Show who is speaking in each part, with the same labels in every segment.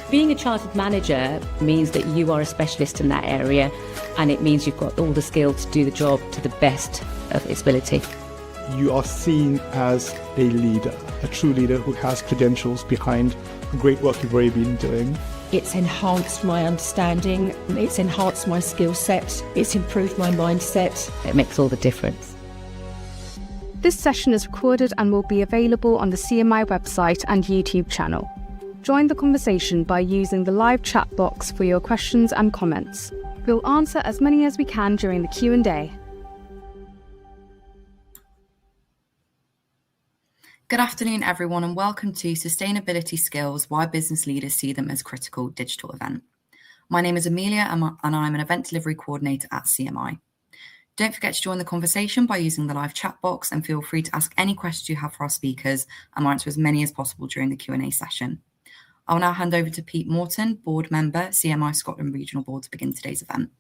Speaker 1: Being a chartered manager means that you are a specialist in that area, and it means you've got all the skills to do the job to the best of its ability.
Speaker 2: You are seen as a leader, a true leader who has credentials behind the great work you've already been doing.
Speaker 3: It's enhanced my understanding, it's enhanced my skill set, it's improved my mindset.
Speaker 1: It makes all the difference.
Speaker 4: This session is recorded and will be available on the CMI website and YouTube channel. Join the conversation by using the live chat box for your questions and comments. We'll answer as many as we can during the Q&A.
Speaker 5: Good afternoon, everyone, and welcome to Sustainability Skills, Why Business Leaders See Them as Critical digital event. My name is Amelia, and I'm an event delivery coordinator at CMI. Don't forget to join the conversation by using the live chat box, and feel free to ask any questions you have for our speakers, and we'll answer as many as possible during the Q&A session. I'll now hand over to Pete Morton, board member, CMI Scotland Regional Board, to begin today's event.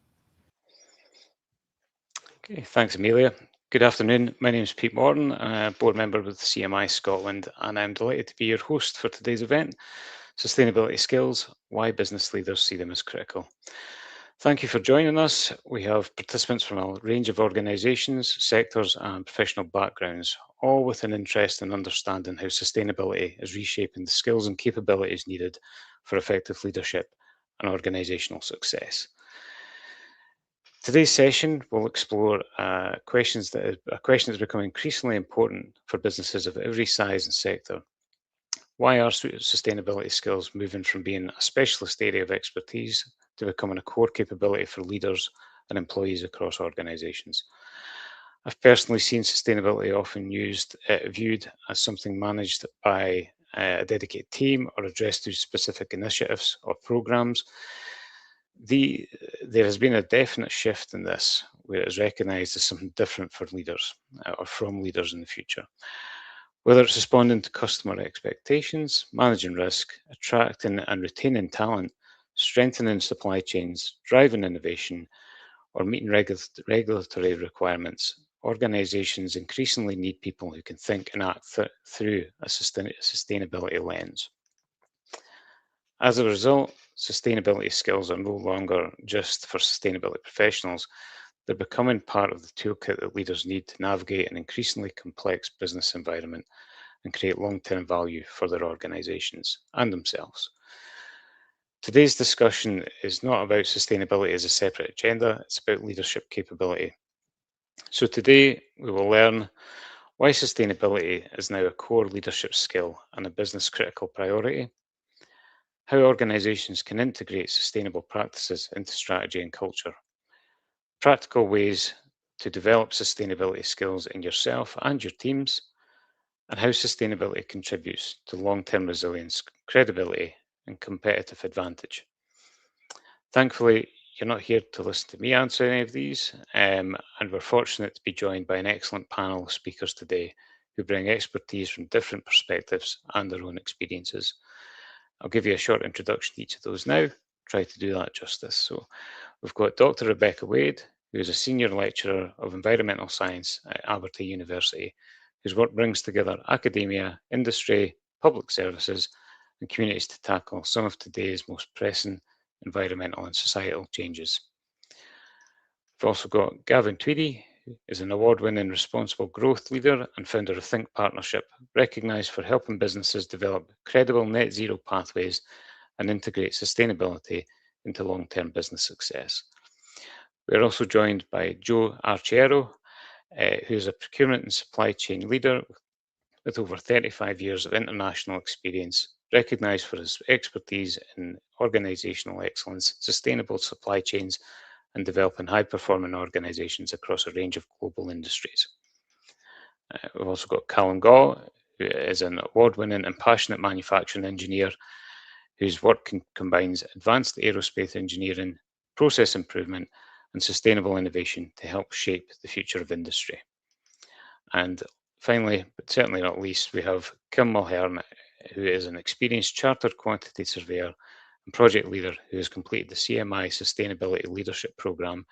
Speaker 6: Okay, thanks, Amelia. Good afternoon. My name is Pete Morton, board member with CMI Scotland, and I'm delighted to be your host for today's event, Sustainability Skills, Why Business Leaders See Them as Critical. Thank you for joining us. We have participants from a range of organisations, sectors and professional backgrounds, all with an interest in understanding how sustainability is reshaping the skills and capabilities needed for effective leadership and organisational success. Today's session will explore a question that's become increasingly important for businesses of every size and sector. Why are sustainability skills moving from being a specialist area of expertise to becoming a core capability for leaders and employees across organisations? I've personally seen sustainability often viewed as something managed by a dedicated team or addressed through specific initiatives or programmes. There has been a definite shift in this, where it is recognised as something different for leaders or from leaders in the future. Whether it's responding to customer expectations, managing risk, attracting and retaining talent, strengthening supply chains, driving innovation, or meeting regulatory requirements, organisations increasingly need people who can think and act through a sustainability lens. As a result, sustainability skills are no longer just for sustainability professionals. They're becoming part of the toolkit that leaders need to navigate an increasingly complex business environment and create long-term value for their organisations and themselves. Today's discussion is not about sustainability as a separate agenda, it's about leadership capability. So today we will learn why sustainability is now a core leadership skill and a business critical priority, how organisations can integrate sustainable practices into strategy and culture, practical ways to develop sustainability skills in yourself and your teams, and how sustainability contributes to long-term resilience, credibility, and competitive advantage. Thankfully, you're not here to listen to me answer any of these, and we're fortunate to be joined by an excellent panel of speakers today who bring expertise from different perspectives and their own experiences. I'll give you a short introduction to each of those now, try to do that justice. So we've got Dr. Rebecca Wade, who is a senior lecturer of environmental science at Aberdeen University, whose work brings together academia, industry, public services, and communities to tackle some of today's most pressing environmental and societal changes. We've also got Gavin Tweedy, who is an award-winning responsible growth leader and founder of Think Partnership, recognised for helping businesses develop credible net zero pathways and integrate sustainability into long-term business success. We're also joined by Joe Arciero, who is a procurement and supply chain leader with over 35 years of international experience, recognised for his expertise in organisational excellence, sustainable supply chains, and developing high-performing organisations across a range of global industries. We've also got Callum Gaw, who is an award-winning and passionate manufacturing engineer whose work combines advanced aerospace engineering, process improvement, and sustainable innovation to help shape the future of industry. And finally, but certainly not least, we have Kim Mulhern, who is an experienced chartered quantity surveyor and project leader who has completed the CMI Sustainability Leadership Programme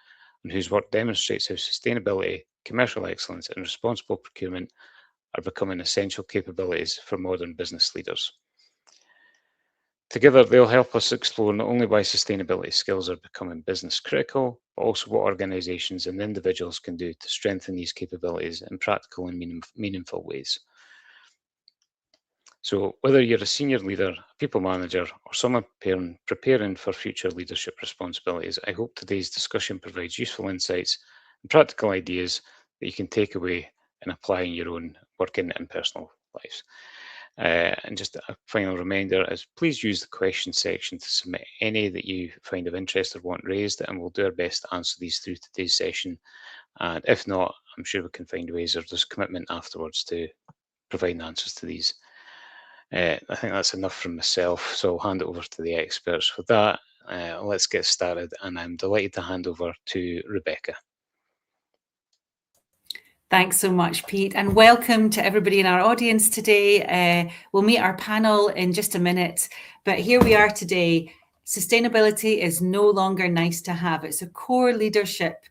Speaker 6: and whose work demonstrates how sustainability, commercial excellence, and responsible procurement are becoming essential capabilities for modern business leaders. Together, they'll help us explore not only why sustainability skills are becoming business critical, but also what organisations and individuals can do to strengthen these capabilities in practical and meaningful ways. So whether you're a senior leader, a people manager, or someone preparing for future leadership responsibilities, I hope today's discussion provides useful insights and practical ideas that you can take away and apply in your own working and personal lives. And just a final reminder is please use the question section to submit any that you find of interest or want raised, and we'll do our best to answer these through today's session. And if not, I'm sure we can find ways, or there's commitment afterwards to providing answers to these. I think that's enough from myself, so I'll hand it over to the experts. With that, let's get started, and I'm delighted to hand over to Rebecca.
Speaker 7: Thanks so much, Pete, and welcome to everybody in our audience today. We'll meet our panel in just a minute, but here we are today. Sustainability is no longer nice to have. It's a core leadership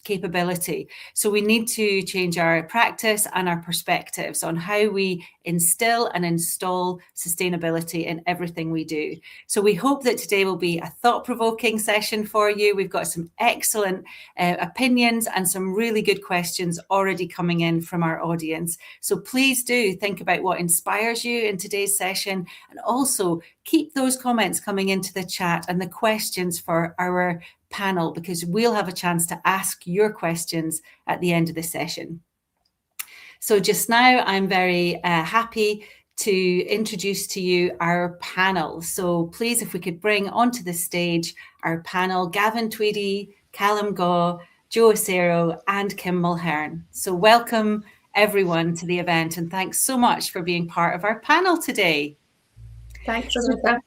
Speaker 7: capability. So we need to change our practice and our perspectives on how we instill and install sustainability in everything we do. So we hope that today will be a thought-provoking session for you. We've got some excellent opinions and some really good questions already coming in from our audience. So please do think about what inspires you in today's session, and also keep those comments coming into the chat and the questions for our panel, because we'll have a chance to ask your questions at the end of the session. So just now, I'm very happy to introduce to you our panel. So please, if we could bring onto the stage our panel, Gavin Tweedy, Callum Gaw, Joe Acero, and Kim Mulhern. So welcome everyone to the event, and thanks so much for being part of our panel today.
Speaker 3: Thanks, Rebecca.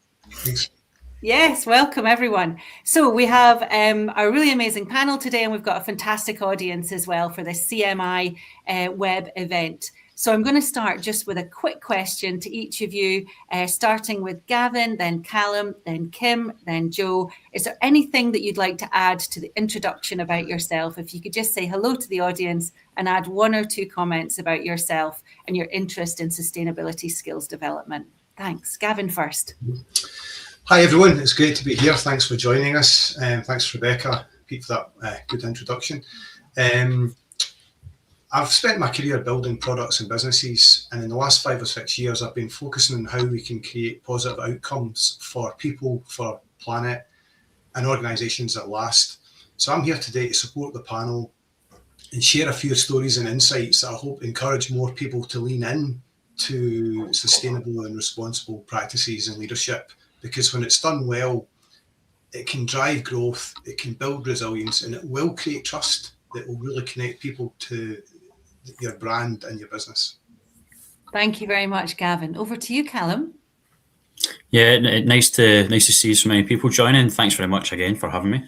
Speaker 7: Yes, welcome everyone. So we have a really amazing panel today, and we've got a fantastic audience as well for this CMI web event. So I'm going to start just with a quick question to each of you, starting with Gavin, then Callum, then Kim, then Joe. Is there anything that you'd like to add to the introduction about yourself? If you could just say hello to the audience and add one or two comments about yourself and your interest in sustainability skills development. Thanks. Gavin first.
Speaker 8: Hi everyone, it's great to be here. Thanks for joining us. Thanks Rebecca, Pete, for that good introduction. I've spent my career building products and businesses, and in the last 5 or 6 years I've been focusing on how we can create positive outcomes for people, for planet and organisations that last. So I'm here today to support the panel and share a few stories and insights that I hope encourage more people to lean in to sustainable and responsible practices in leadership. Because when it's done well, it can drive growth, it can build resilience, and it will create trust that will really connect people to your brand and your business.
Speaker 7: Thank you very much, Gavin. Over to you, Callum.
Speaker 9: Yeah, nice to see so many people joining. Thanks very much again for having me.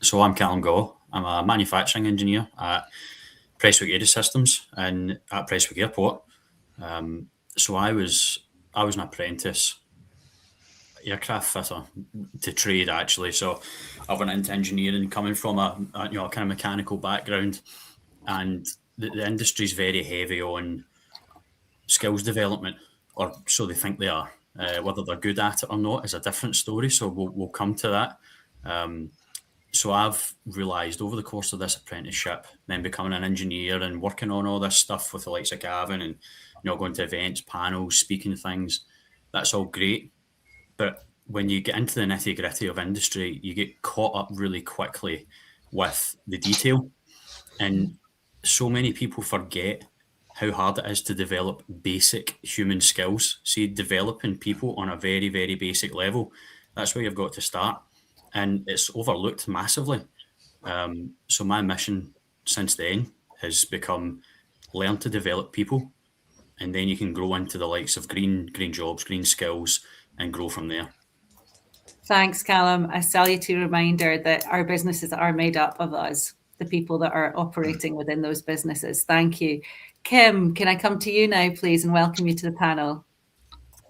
Speaker 9: So I'm Callum Gaw. I'm a manufacturing engineer at Prestwick Aerosystems and at Prestwick Airport. So I was an apprentice aircraft fitter to trade, actually. So I went into engineering coming from a kind of mechanical background, and the industry is very heavy on skills development, or so they think they are. Whether they're good at it or not is a different story, so we'll come to that. So I've realised over the course of this apprenticeship, then becoming an engineer and working on all this stuff with the likes of Gavin and going to events, panels, speaking things, that's all great. But when you get into the nitty-gritty of industry, you get caught up really quickly with the detail. And so many people forget how hard it is to develop basic human skills. See, developing people on a very, very basic level, that's where you've got to start. And it's overlooked massively. So my mission since then has become learn to develop people, and then you can grow into the likes of green jobs, green skills, and grow from there.
Speaker 7: Thanks, Callum. A salutary reminder that our businesses are made up of us, the people that are operating within those businesses. Thank you. Kim, can I come to you now, please, and welcome you to the panel?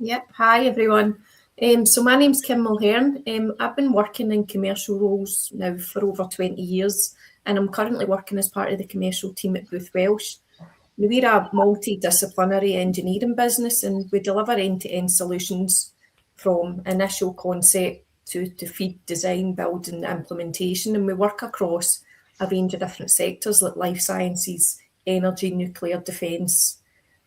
Speaker 10: Yep. Hi, everyone. So my name's Kim Mulhern. I've been working in commercial roles now for over 20 years, and I'm currently working as part of the commercial team at Booth Welsh. We're a multidisciplinary engineering business, and we deliver end-to-end solutions from initial concept to feed, design, build and implementation. And we work across a range of different sectors like life sciences, energy, nuclear, defence,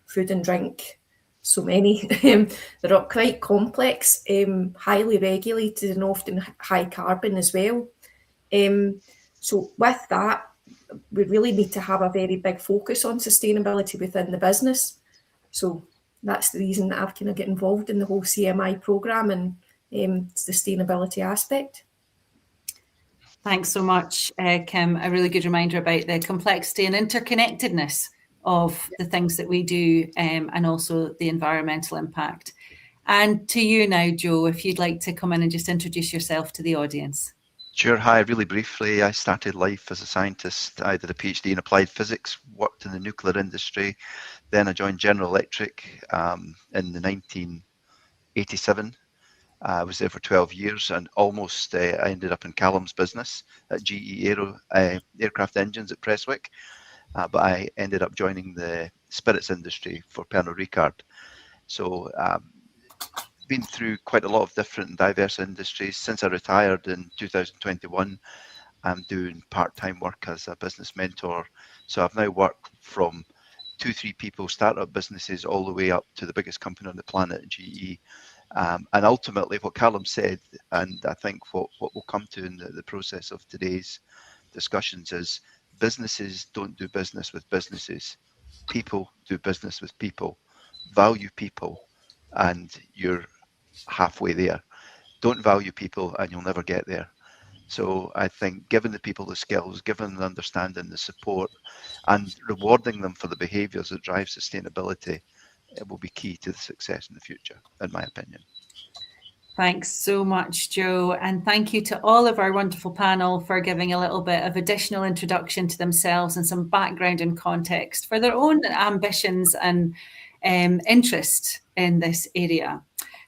Speaker 10: food and drink, so many. They're all quite complex, highly regulated and often high carbon as well. So with that, we really need to have a very big focus on sustainability within the business. So that's the reason that I've kind of get involved in the whole CMI programme and sustainability aspect.
Speaker 7: Thanks so much, Kim. A really good reminder about the complexity and interconnectedness of the things that we do, and also the environmental impact. And to you now, Joe, if you'd like to come in and just introduce yourself to the audience.
Speaker 11: Sure. Hi, really briefly, I started life as a scientist. I did a PhD in applied physics, worked in the nuclear industry. Then I joined General Electric in the 1987. I was there for 12 years and almost I ended up in Callum's business at GE Aircraft Engines at Prestwick. But I ended up joining the spirits industry for Pernod Ricard. So been through quite a lot of different and diverse industries. Since I retired in 2021, I'm doing part-time work as a business mentor. So I've now worked from 2-3 people, startup businesses, all the way up to the biggest company on the planet, GE. And ultimately what Callum said, and I think what we'll come to in the process of today's discussions is businesses don't do business with businesses. People do business with people. Value people and you're halfway there. Don't value people and you'll never get there. So I think giving the people the skills, giving them the understanding, the support, and rewarding them for the behaviours that drive sustainability, it will be key to the success in the future, in my opinion.
Speaker 7: Thanks so much, Joe. And thank you to all of our wonderful panel for giving a little bit of additional introduction to themselves and some background and context for their own ambitions and interest in this area.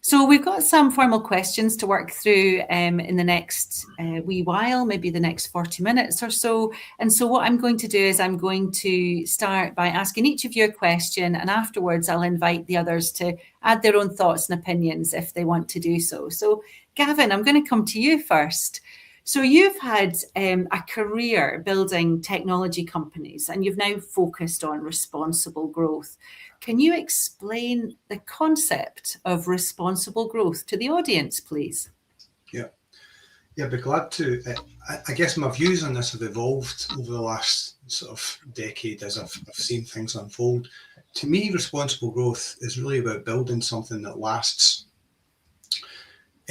Speaker 7: So we've got some formal questions to work through in the next wee while, maybe the next 40 minutes or so. And so what I'm going to do is I'm going to start by asking each of you a question, and afterwards I'll invite the others to add their own thoughts and opinions if they want to do so. So Gavin, I'm going to come to you first. So you've had a career building technology companies and you've now focused on responsible growth. Can you explain the concept of responsible growth to the audience, please?
Speaker 8: Yeah, I'd be glad to. I guess my views on this have evolved over the last sort of decade as I've seen things unfold. To me, responsible growth is really about building something that lasts.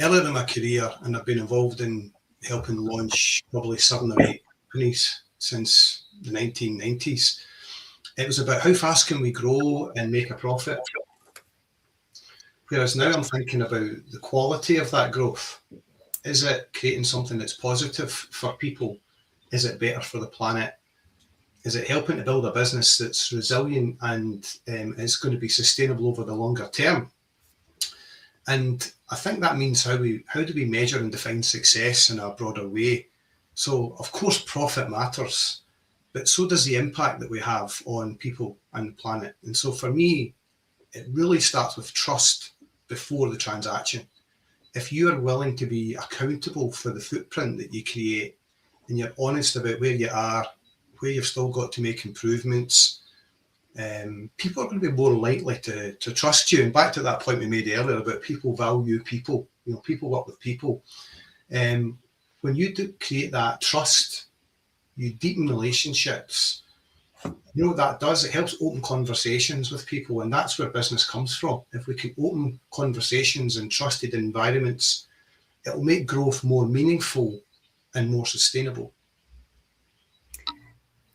Speaker 8: Earlier in my career, and I've been involved in helping launch probably 7 or 8 companies since the 1990s. It was about how fast can we grow and make a profit. Whereas now I'm thinking about the quality of that growth. Is it creating something that's positive for people? Is it better for the planet? Is it helping to build a business that's resilient and is going to be sustainable over the longer term? And I think that means how do we measure and define success in a broader way? So of course profit matters, but so does the impact that we have on people and the planet. And so for me, it really starts with trust before the transaction. If you are willing to be accountable for the footprint that you create and you're honest about where you are, where you've still got to make improvements, people are going to be more likely to trust you. And back to that point we made earlier about people value people, people work with people. When you do create that trust, you deepen relationships. You know what that does? It helps open conversations with people, and that's where business comes from. If we can open conversations in trusted environments, it will make growth more meaningful and more sustainable.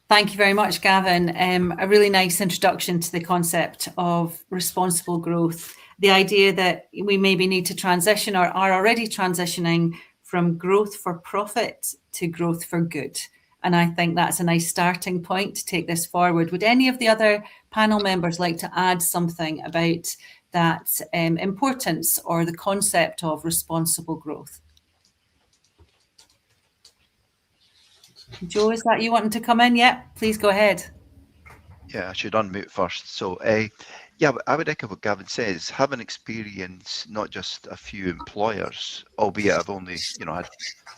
Speaker 7: Thank you very much, Gavin. A really nice introduction to the concept of responsible growth. The idea that we maybe need to transition or are already transitioning from growth for profit to growth for good. And I think that's a nice starting point to take this forward. Would any of the other panel members like to add something about that importance or the concept of responsible growth? Joe, is that you wanting to come in? Yeah, please go ahead.
Speaker 11: Yeah, I should unmute first. So Yeah, but I would echo what Gavin says. Having experience, not just a few employers, albeit I've only, had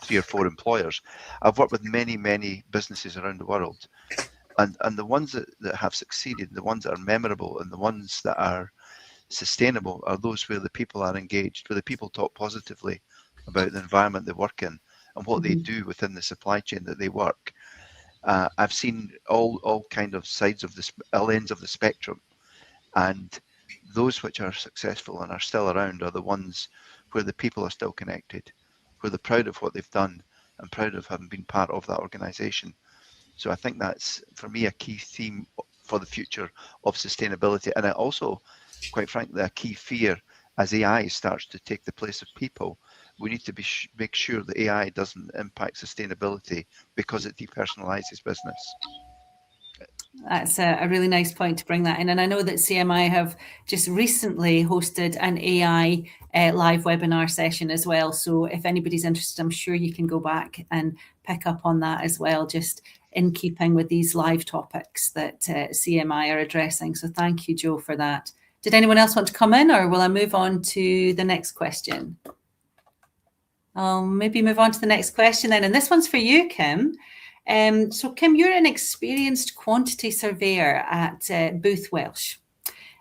Speaker 11: 3 or 4 employers. I've worked with many, many businesses around the world, and the ones that have succeeded, the ones that are memorable, and the ones that are sustainable are those where the people are engaged, where the people talk positively about the environment they work in and what they do within the supply chain that they work. I've seen all kind of sides of all ends of the spectrum. And those which are successful and are still around are the ones where the people are still connected, where they're proud of what they've done and proud of having been part of that organization. So I think that's, for me, a key theme for the future of sustainability. And also, quite frankly, a key fear as AI starts to take the place of people. We need to make sure that AI doesn't impact sustainability because it depersonalizes business.
Speaker 7: That's a really nice point to bring that in. And I know that CMI have just recently hosted an AI live webinar session as well. So if anybody's interested, I'm sure you can go back and pick up on that as well, just in keeping with these live topics that CMI are addressing. So thank you, Joe, for that. Did anyone else want to come in, or will I move on to the next question? I'll maybe move on to the next question then. And this one's for you, Kim. So Kim, you're an experienced quantity surveyor at Booth Welsh,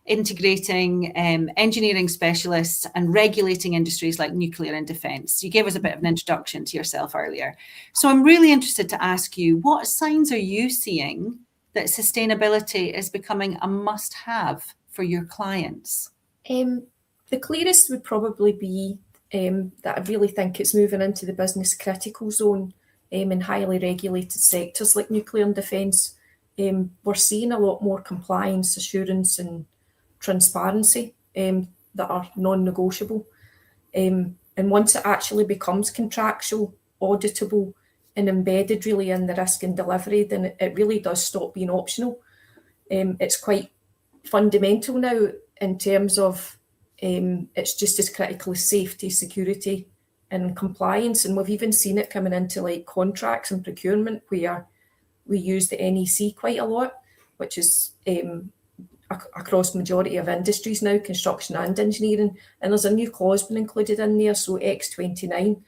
Speaker 7: integrating engineering specialists and regulating industries like nuclear and defence. You gave us a bit of an introduction to yourself earlier. So I'm really interested to ask you, what signs are you seeing that sustainability is becoming a must-have for your clients?
Speaker 10: The clearest would probably be that I really think it's moving into the business critical zone. In highly regulated sectors like nuclear and defence, we're seeing a lot more compliance, assurance and transparency that are non-negotiable. And once it actually becomes contractual, auditable and embedded really in the risk and delivery, then it really does stop being optional. It's quite fundamental now in terms of it's just as critical as safety, security and compliance. And we've even seen it coming into like contracts and procurement where we use the NEC quite a lot, which is across majority of industries now, construction and engineering. And there's a new clause been included in there, so X29,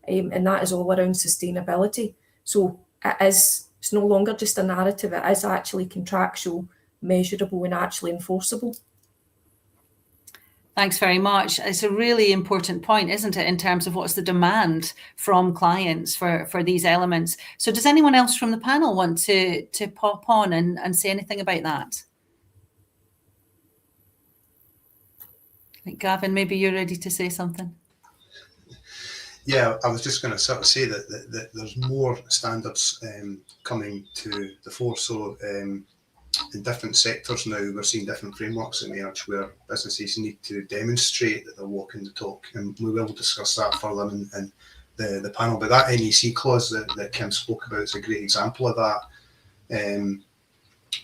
Speaker 10: and that is all around sustainability. So it's no longer just a narrative, it is actually contractual, measurable and actually enforceable.
Speaker 7: Thanks very much. It's a really important point, isn't it, in terms of what's the demand from clients for these elements. So does anyone else from the panel want to pop on and say anything about that? I think, Gavin, maybe you're ready to say something.
Speaker 8: Yeah, I was just going to sort of say that there's more standards coming to the fore. So in different sectors now, we're seeing different frameworks emerge where businesses need to demonstrate that they're walking the talk, and we will discuss that further in the panel. But that NEC clause that Kim spoke about is a great example of that.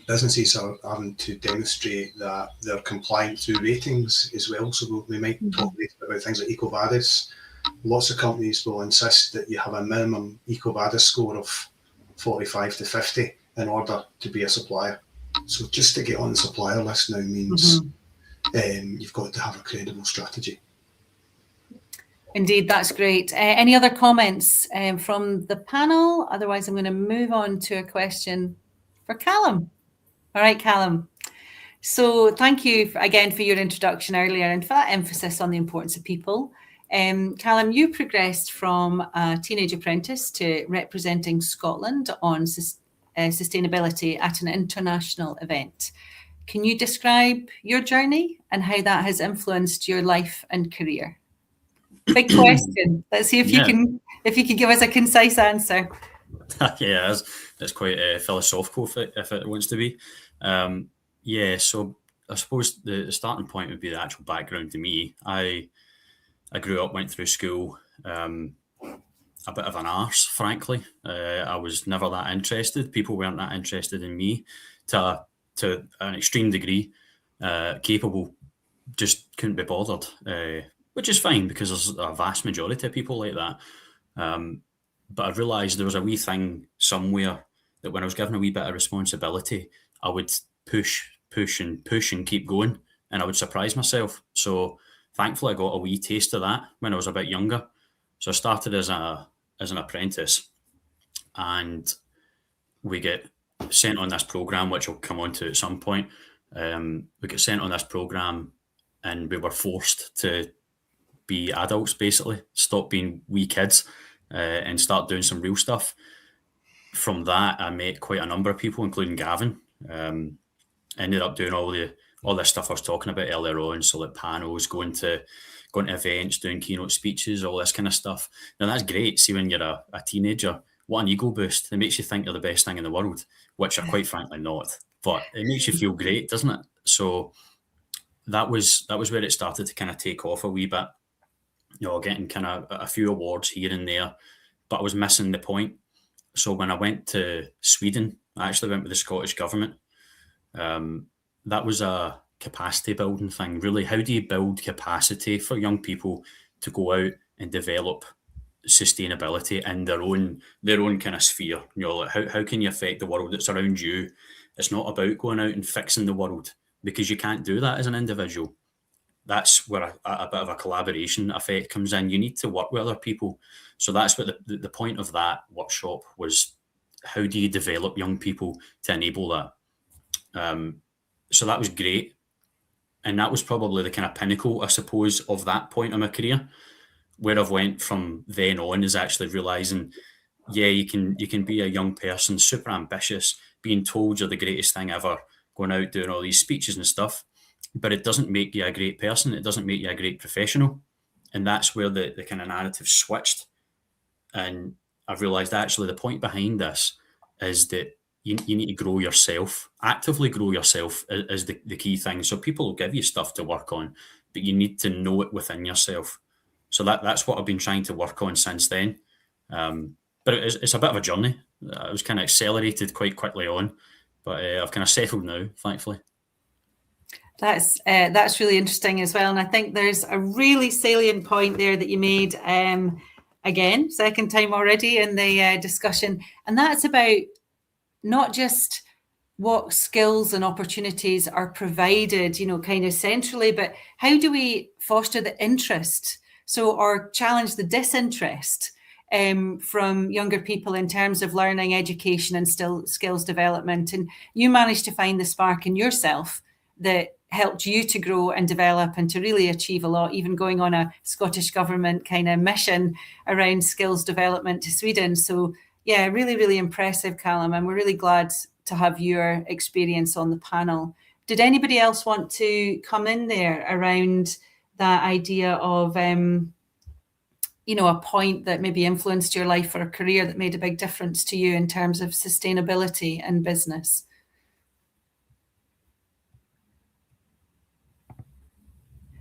Speaker 8: Businesses are having to demonstrate that they're compliant through ratings as well. So we might talk later about things like EcoVadis. Lots of companies will insist that you have a minimum EcoVadis score of 45 to 50 in order to be a supplier. So just to get on the supplier list now means you've got to have a credible strategy.
Speaker 7: Indeed, that's great. Any other comments from the panel? Otherwise, I'm going to move on to a question for Callum. All right, Callum. So thank you again for your introduction earlier and for that emphasis on the importance of people. Callum, you progressed from a teenage apprentice to representing Scotland on sustainability at an international event. Can you describe your journey and how that has influenced your life and career? Big question. Let's see if you can give us a concise answer.
Speaker 9: Yeah, that's quite philosophical if it wants to be. So I suppose the starting point would be the actual background to me. I grew up, went through school, a bit of an arse, frankly. I was never that interested. People weren't that interested in me to an extreme degree. Capable, just couldn't be bothered, which is fine because there's a vast majority of people like that. But I realised there was a wee thing somewhere that when I was given a wee bit of responsibility, I would push and keep going and I would surprise myself. So thankfully I got a wee taste of that when I was a bit younger. So I started as an apprentice, and we get sent on this program, which I'll come on to at some point. We get sent on this program, and we were forced to be adults, basically, stop being wee kids, and start doing some real stuff. From that, I met quite a number of people, including Gavin. Ended up doing all this stuff I was talking about earlier on, so like panels, going to events, doing keynote speeches, all this kind of stuff. Now that's great. See, when you're a teenager, what an ego boost! It makes you think you're the best thing in the world, which you're quite frankly not. But it makes you feel great, doesn't it? So that was where it started to kind of take off a wee bit. You know, getting kind of a few awards here and there, but I was missing the point. So when I went to Sweden, I actually went with the Scottish government. That was a capacity building thing, really. How do you build capacity for young people to go out and develop sustainability in their own kind of sphere? You know, like how can you affect the world that's around you? It's not about going out and fixing the world, because you can't do that as an individual. That's where a bit of a collaboration effect comes in. You need to work with other people. So that's what the point of that workshop was. How do you develop young people to enable that? So that was great. And that was probably the kind of pinnacle, I suppose, of that point in my career. Where I've went from then on is actually realising, yeah, you can be a young person, super ambitious, being told you're the greatest thing ever, going out doing all these speeches and stuff, but it doesn't make you a great person. It doesn't make you a great professional. And that's where the kind of narrative switched. And I've realised actually the point behind this is that you need to grow yourself, actively grow yourself is the key thing. So people will give you stuff to work on, but you need to know it within yourself. So that's what I've been trying to work on since then. But it's a bit of a journey. I was kind of accelerated quite quickly on, but I've kind of settled now, thankfully.
Speaker 7: That's really interesting as well. And I think there's a really salient point there that you made, again, second time already in the discussion. And that's about not just what skills and opportunities are provided, you know, kind of centrally, but how do we foster the interest? So, or challenge the disinterest from younger people in terms of learning, education, and skills development. And you managed to find the spark in yourself that helped you to grow and develop and to really achieve a lot, even going on a Scottish government kind of mission around skills development to Sweden. So yeah, really, really impressive, Callum. And we're really glad to have your experience on the panel. Did anybody else want to come in there around that idea of, you know, a point that maybe influenced your life or a career that made a big difference to you in terms of sustainability and business?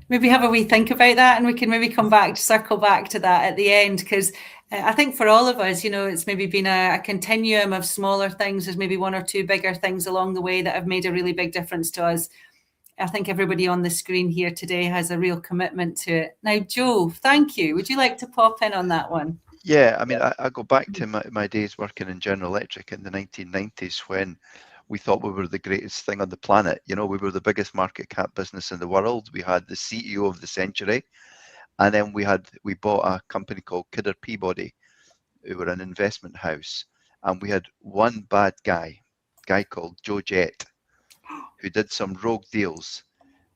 Speaker 7: Maybe have a wee think about that, and we can maybe circle back to that at the end, because I think for all of us, you know, it's maybe been a continuum of smaller things. There's maybe one or two bigger things along the way that have made a really big difference to us. I think everybody on the screen here today has a real commitment to it. Now, Joe, thank you. Would you like to pop in on that one?
Speaker 11: Yeah, I mean, I go back to my days working in General Electric in the 1990s when we thought we were the greatest thing on the planet. You know, we were the biggest market cap business in the world. We had the CEO of the century. And then we bought a company called Kidder Peabody, who were an investment house. And we had one bad guy called Joe Jett, who did some rogue deals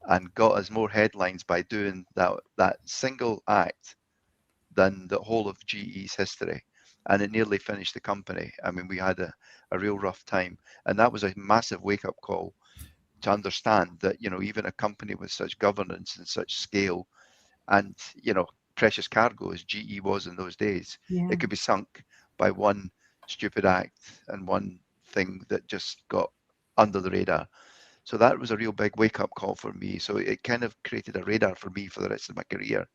Speaker 11: and got us more headlines by doing that single act than the whole of GE's history. And it nearly finished the company. I mean, we had a real rough time. And that was a massive wake-up call to understand that, you know, even a company with such governance and such scale and, you know, precious cargo as GE was in those days, it could be sunk by one stupid act and one thing that just got under the radar. So that was a real big wake-up call for me. So it kind of created a radar for me for the rest of my career,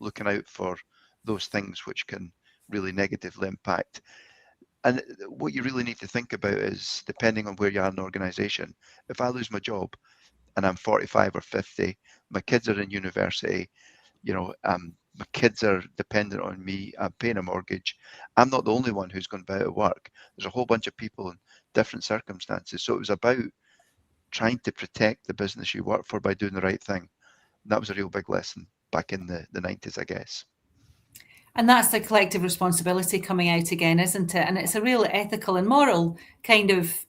Speaker 11: looking out for those things which can really negatively impact. And what you really need to think about is, depending on where you are in the organization, if I lose my job and I'm 45 or 50, my kids are in university, you know, my kids are dependent on me, I'm paying a mortgage, I'm not the only one who's going to be out of work. There's a whole bunch of people in different circumstances. So it was about trying to protect the business you work for by doing the right thing. That was a real big lesson back in the 90s, I guess.
Speaker 7: And that's the collective responsibility coming out again, isn't it? And it's a real ethical and moral kind of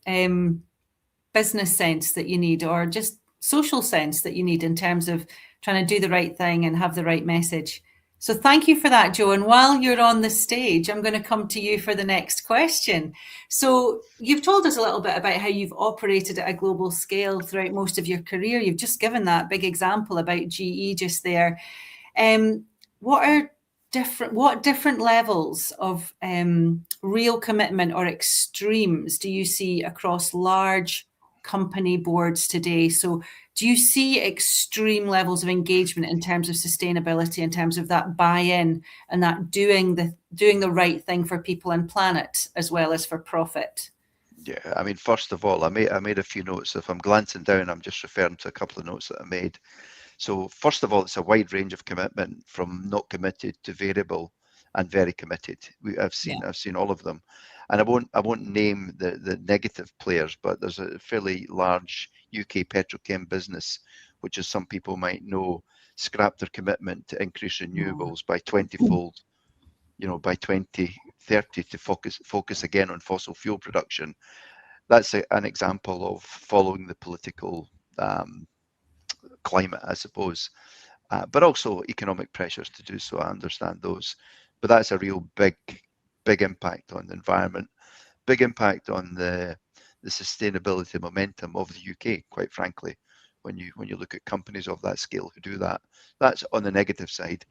Speaker 7: business sense that you need, or just social sense that you need in terms of trying to do the right thing and have the right message. So thank you for that, Joe. And while you're on the stage, I'm going to come to you for the next question. So you've told us a little bit about how you've operated at a global scale throughout most of your career. You've just given that big example about GE just there. What different levels of real commitment or extremes do you see across large company boards today? So do you see extreme levels of engagement in terms of sustainability, in terms of that buy-in and that doing the right thing for people and planet as well as for profit?
Speaker 11: Yeah, I mean, first of all, I made a few notes. If I'm glancing down, I'm just referring to a couple of notes that I made. So first of all, it's a wide range of commitment, from not committed to variable and very committed. I've seen all of them, and I won't name the negative players, but there's a fairly large UK petrochem business, which, as some people might know, scrapped their commitment to increase renewables by 20-fold, by 2030 to focus again on fossil fuel production. That's an example of following the political climate, I suppose, but also economic pressures to do so. I understand those, but that's a real big impact on the environment, big impact on the sustainability momentum of the UK, quite frankly. When you look at companies of that scale who do that, that's on the negative side.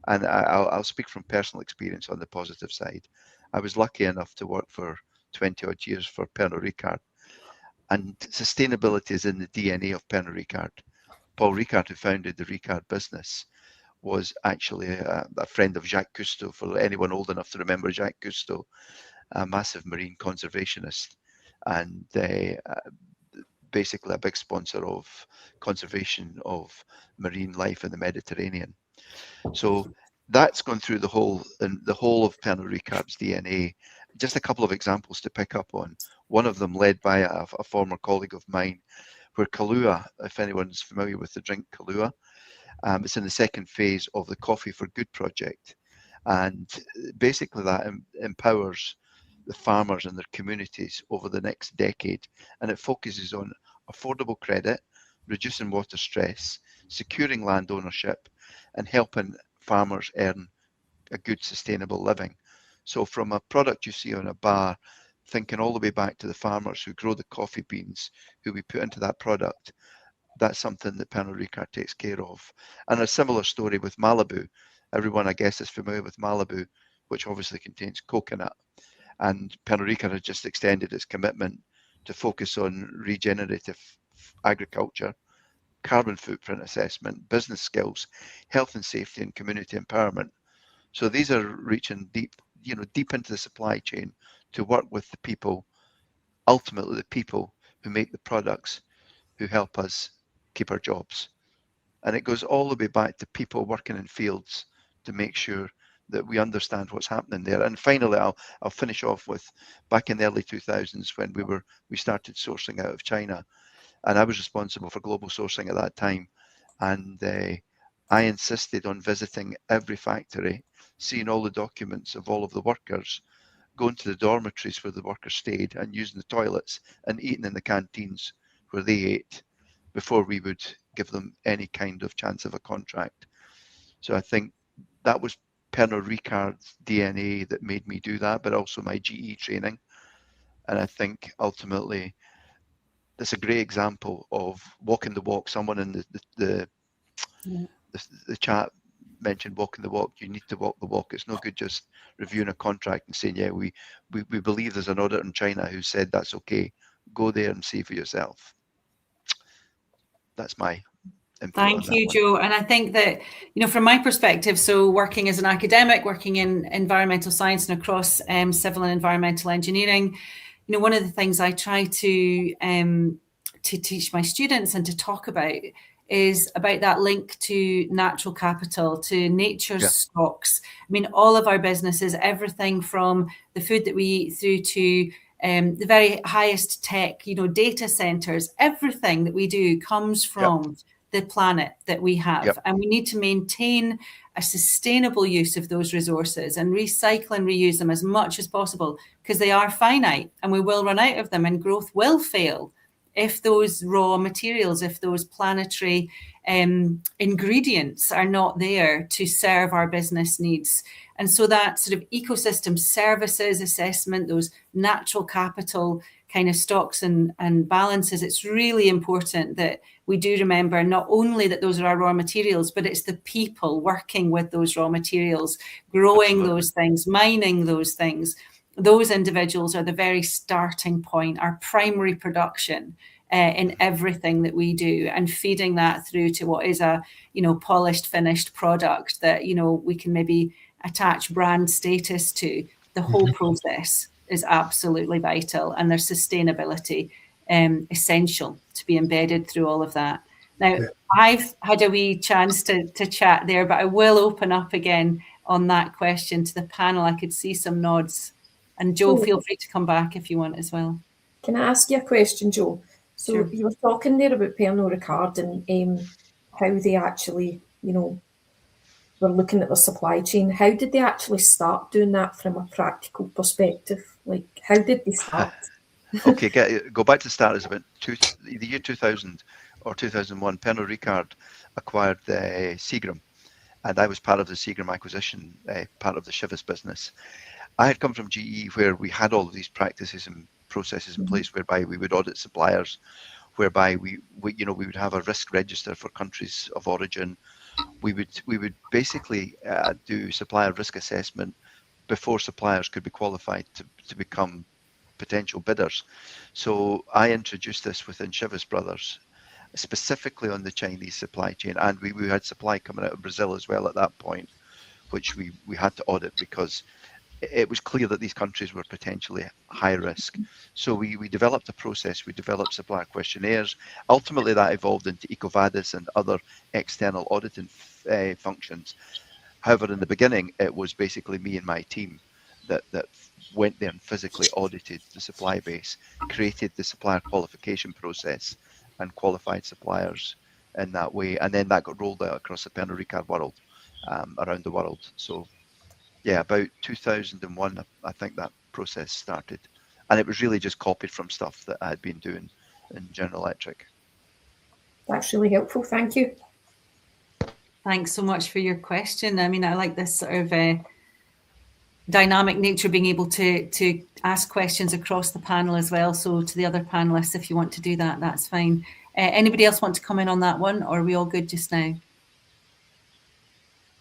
Speaker 11: And I'll speak from personal experience on the positive side. I was lucky enough to work for 20 odd years for Pernod Ricard, and sustainability is in the DNA of Pernod Ricard. Paul Ricard, who founded the Ricard business, was actually a friend of Jacques Cousteau, for anyone old enough to remember Jacques Cousteau, a massive marine conservationist, and basically a big sponsor of conservation of marine life in the Mediterranean. So that's gone through the whole of Pernod Ricard's DNA. Just a couple of examples to pick up on. One of them led by a former colleague of mine, where Kahlua, if anyone's familiar with the drink Kahlua, it's in the second phase of the Coffee for Good project. And basically that empowers the farmers and their communities over the next decade. And it focuses on affordable credit, reducing water stress, securing land ownership, and helping farmers earn a good sustainable living. So from a product you see on a bar, thinking all the way back to the farmers who grow the coffee beans, who we put into that product, that's something that Pernod Ricard takes care of. And a similar story with Malibu. Everyone, I guess, is familiar with Malibu, which obviously contains coconut. And Pernod Ricard has just extended its commitment to focus on regenerative agriculture, carbon footprint assessment, business skills, health and safety, and community empowerment. So these are reaching deep into the supply chain to work with the people, ultimately the people who make the products, who help us keep our jobs. And it goes all the way back to people working in fields to make sure that we understand what's happening there. And finally, I'll finish off with back in the early 2000s when we started sourcing out of China, and I was responsible for global sourcing at that time. And I insisted on visiting every factory, seeing all the documents of all of the workers, going to the dormitories where the workers stayed and using the toilets and eating in the canteens where they ate before we would give them any kind of chance of a contract. So I think that was Pernod Ricard's DNA that made me do that, but also my GE training. And I think ultimately that's a great example of walking the walk. Someone in the chat mentioned walking the walk. You need to walk the walk. It's no good just reviewing a contract and saying, yeah, we believe there's an auditor in China who said that's okay. Go there and see for yourself. That's my input.
Speaker 7: Thank you, Joe. And I think that, from my perspective, so working as an academic, working in environmental science and across civil and environmental engineering, one of the things I try to teach my students and to talk about is about that link to natural capital, to nature's stocks. I mean, all of our businesses, everything from the food that we eat through to the very highest tech, data centers, everything that we do comes from the planet that we have. And we need to maintain a sustainable use of those resources and recycle and reuse them as much as possible, because they are finite and we will run out of them, and growth will fail if those raw materials, if those planetary ingredients are not there to serve our business needs. And so that sort of ecosystem services assessment, those natural capital kind of stocks and balances, it's really important that we do remember not only that those are our raw materials, but it's the people working with those raw materials, growing those things, mining those things. Those individuals are the very starting point, our primary production in everything that we do, and feeding that through to what is a polished, finished product that we can maybe attach brand status to. The whole process is absolutely vital, and there's sustainability essential to be embedded through all of that. Now, I've had a wee chance to chat there, but I will open up again on that question to the panel. I could see some nods. And Joe, feel free to come back if you want as well.
Speaker 10: Can I ask you a question, Joe? So
Speaker 7: Sure.
Speaker 10: You were talking there about Pernod Ricard and how they actually, were looking at the supply chain. How did they actually start doing that from a practical perspective? Like, how did they start?
Speaker 11: Okay, go back to the start. It's about the year 2000 or 2001. Pernod Ricard acquired Seagram, and I was part of the Seagram acquisition, part of the Chivas business. I had come from GE, where we had all of these practices and processes in place, whereby we would audit suppliers, whereby we would have a risk register for countries of origin. We would basically do supplier risk assessment before suppliers could be qualified to become potential bidders. So I introduced this within Chivas Brothers, specifically on the Chinese supply chain, and we had supply coming out of Brazil as well at that point, which we had to audit because it was clear that these countries were potentially high risk. So we developed a process, we developed supplier questionnaires. Ultimately, that evolved into EcoVadis and other external auditing functions. However, in the beginning, it was basically me and my team that went there and physically audited the supply base, created the supplier qualification process, and qualified suppliers in that way. And then that got rolled out across the Pernod Ricard world, around the world. So yeah, about 2001, I think that process started. And it was really just copied from stuff that I had been doing in General Electric.
Speaker 10: That's really helpful. Thank you.
Speaker 7: Thanks so much for your question. I mean, I like this sort of dynamic nature, being able to ask questions across the panel as well. So to the other panelists, if you want to do that, that's fine. Anybody else want to comment on that one, or are we all good just now?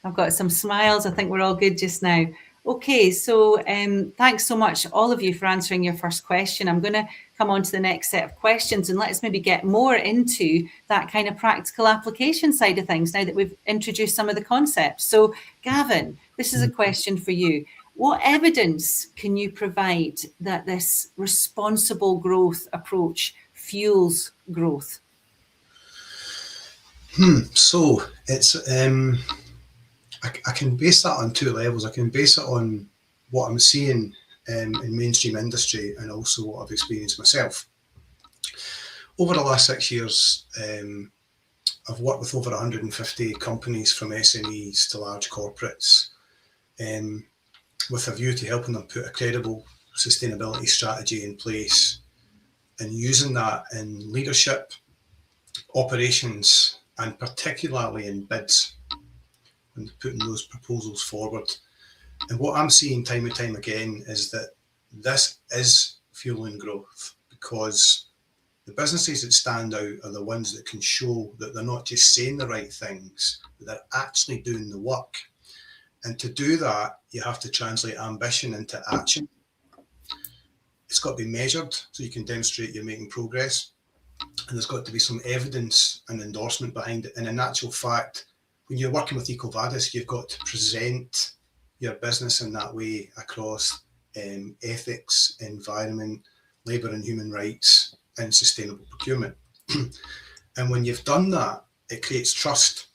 Speaker 7: I've got some smiles. I think we're all good just now. Okay, so thanks so much, all of you, for answering your first question. I'm going to come on to the next set of questions, and let's maybe get more into that kind of practical application side of things now that we've introduced some of the concepts. So Gavin, this is a question for you. What evidence can you provide that this responsible growth approach fuels growth?
Speaker 8: So it's I can base that on two levels. I can base it on what I'm seeing in mainstream industry, and also what I've experienced myself. Over the last 6 years, I've worked with over 150 companies, from SMEs to large corporates, with a view to helping them put a credible sustainability strategy in place, and using that in leadership, operations, and particularly in bids, and putting those proposals forward. And what I'm seeing time and time again is that this is fueling growth, because the businesses that stand out are the ones that can show that they're not just saying the right things, but they're actually doing the work. And to do that, you have to translate ambition into action. It's got to be measured so you can demonstrate you're making progress. And there's got to be some evidence and endorsement behind it. And in actual fact, when you're working with EcoVadis, you've got to present your business in that way across ethics, environment, labour and human rights, and sustainable procurement. And when you've done that, it creates trust.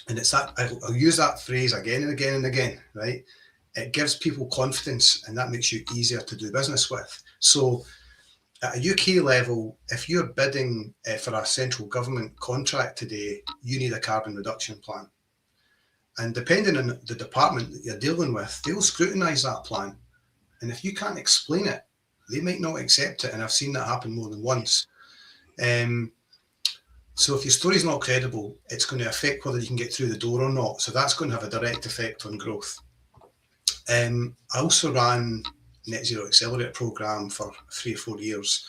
Speaker 8: And it's that, I'll use that phrase again and again and again, right? It gives people confidence, and that makes you easier to do business with. So at a UK level, if you're bidding for a central government contract today, you need a carbon reduction plan. And depending on the department that you're dealing with, they'll scrutinise that plan. And if you can't explain it, they might not accept it. And I've seen that happen more than once. So if your story's not credible, it's going to affect whether you can get through the door or not. So that's going to have a direct effect on growth. I also ran Net Zero Accelerator programme for 3 or 4 years.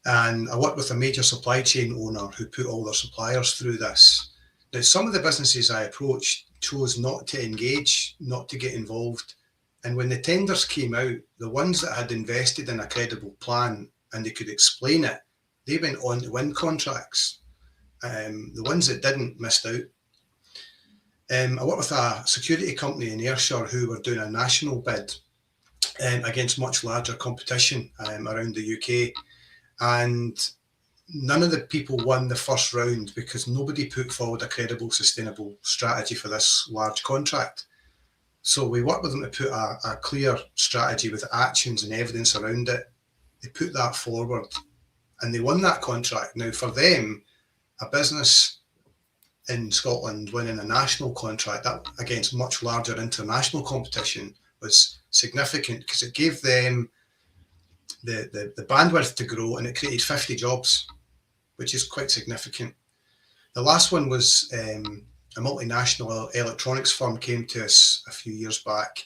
Speaker 8: And I worked with a major supply chain owner who put all their suppliers through this. Now, some of the businesses I approached chose not to engage, not to get involved. And when the tenders came out, the ones that had invested in a credible plan and they could explain it, they went on to win contracts. The ones that didn't missed out. I worked with a security company in Ayrshire who were doing a national bid against much larger competition around the UK. And none of the people won the first round because nobody put forward a credible, sustainable strategy for this large contract. So we worked with them to put a clear strategy with actions and evidence around it. They put that forward and they won that contract. Now, for them, a business in Scotland winning a national contract that against much larger international competition was significant because it gave them the bandwidth to grow, and it created 50 jobs, which is quite significant. The last one was a multinational electronics firm came to us a few years back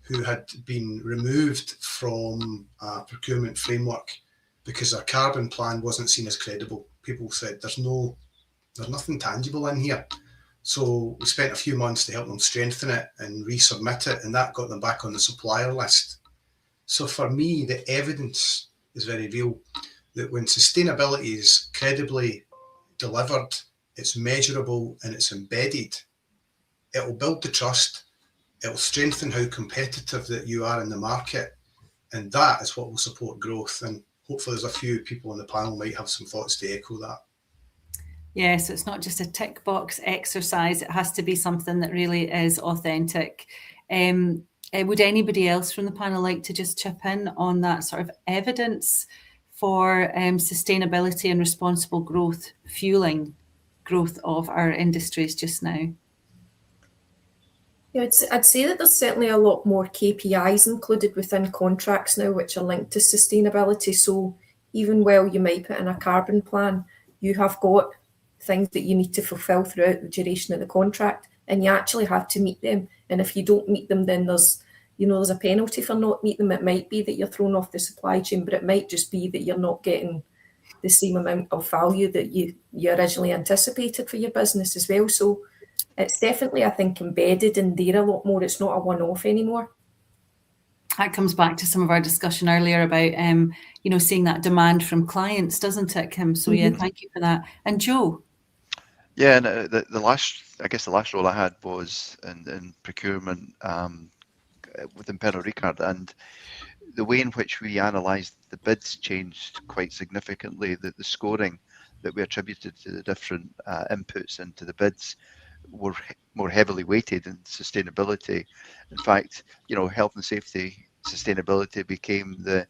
Speaker 8: who had been removed from a procurement framework because their carbon plan wasn't seen as credible. People said there's nothing tangible in here. So we spent a few months to help them strengthen it and resubmit it, and that got them back on the supplier list. So for me, the evidence is very real that when sustainability is credibly delivered, it's measurable and it's embedded, it will build the trust, it will strengthen how competitive that you are in the market, and that is what will support growth. And hopefully there's a few people on the panel might have some thoughts to echo that.
Speaker 7: Yes, it's not just a tick box exercise. It has to be something that really is authentic. Would anybody else from the panel like to just chip in on that sort of evidence for sustainability and responsible growth fueling growth of our industries just now?
Speaker 10: Yeah, I'd say that there's certainly a lot more KPIs included within contracts now, which are linked to sustainability. So even while you might put in a carbon plan, you have got things that you need to fulfill throughout the duration of the contract, and you actually have to meet them. And if you don't meet them, then there's a penalty for not meeting them. It might be that you're thrown off the supply chain, but it might just be that you're not getting the same amount of value that you originally anticipated for your business as well. So it's definitely, I think, embedded in there a lot more. It's not a one-off anymore.
Speaker 7: That comes back to some of our discussion earlier about, seeing that demand from clients, doesn't it, Kim? So yeah, thank you for that. And Joe?
Speaker 11: Yeah, and the last role I had was in procurement within Pernod Ricard, and the way in which we analysed the bids changed quite significantly. The scoring that we attributed to the different inputs into the bids were more heavily weighted in sustainability. In fact, health and safety, sustainability became the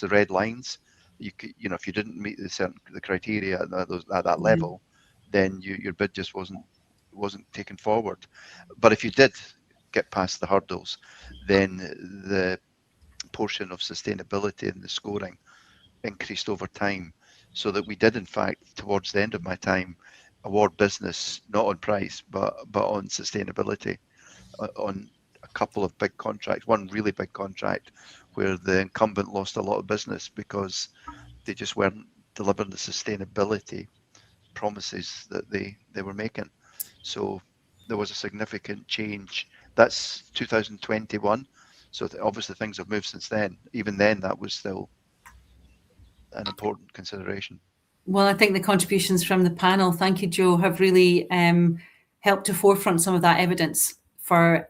Speaker 11: red lines. If you didn't meet the criteria at that level, then your bid just wasn't taken forward. But if you did get past the hurdles, then the portion of sustainability in the scoring increased over time, so that we did, in fact, towards the end of my time, award business not on price but on sustainability on a couple of big contracts. One really big contract where the incumbent lost a lot of business because they just weren't delivering the sustainability promises that they were making. So there was a significant change. That's 2021. So obviously things have moved since then. Even then, that was still an important consideration.
Speaker 7: Well, I think the contributions from the panel, thank you, Joe, have really helped to forefront some of that evidence for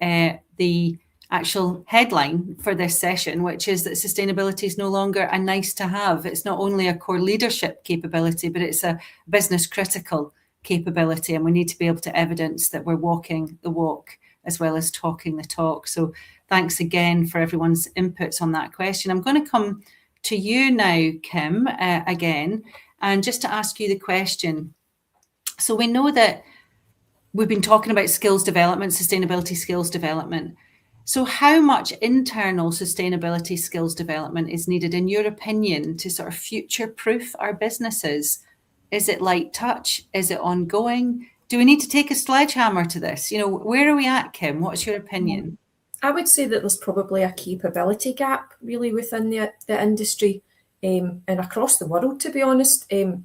Speaker 7: the actual headline for this session, which is that sustainability is no longer a nice to have. It's not only a core leadership capability, but it's a business critical capability. And we need to be able to evidence that we're walking the walk as well as talking the talk. So thanks again for everyone's inputs on that question. I'm going to come to you now, Kim, again, and just to ask you the question. So we know that we've been talking about skills development, sustainability skills development. So how much internal sustainability skills development is needed, in your opinion, to sort of future-proof our businesses? Is it light touch? Is it ongoing? Do we need to take a sledgehammer to this? Where are we at, Kim? What's your opinion?
Speaker 10: I would say that there's probably a capability gap really within the industry and across the world, to be honest. And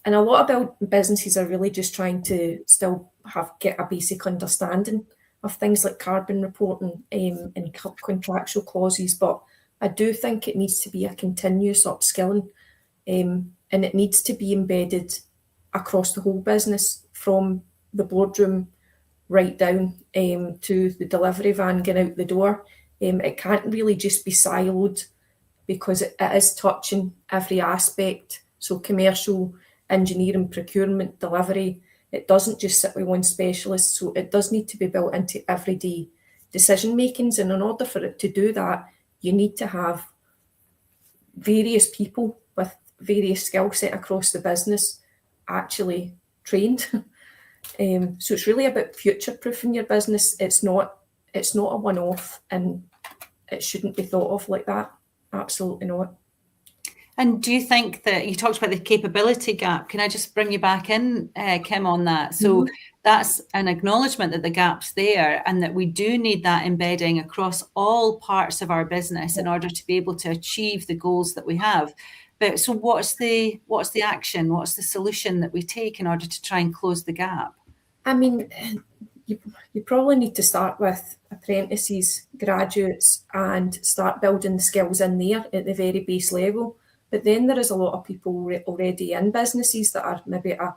Speaker 10: a lot of businesses are really just trying to still get a basic understanding of things like carbon reporting and contractual clauses. But I do think it needs to be a continuous upskilling, and it needs to be embedded across the whole business, from the boardroom right down to the delivery van getting out the door. It can't really just be siloed, because it is touching every aspect. So commercial, engineering, procurement, delivery, it doesn't just sit with one specialist. So it does need to be built into everyday decision makings. And in order for it to do that, you need to have various people with various skill set across the business actually trained. So it's really about future-proofing your business. It's not a one-off, and it shouldn't be thought of like that. Absolutely not.
Speaker 7: And do you think that you talked about the capability gap? Can I just bring you back in, Kim, on that? So that's an acknowledgement that the gap's there, and that we do need that embedding across all parts of our business in order to be able to achieve the goals that we have. But so what's the action? What's the solution that we take in order to try and close the gap?
Speaker 10: I mean, you probably need to start with apprentices, graduates, and start building the skills in there at the very base level. But then there is a lot of people already in businesses that are maybe at a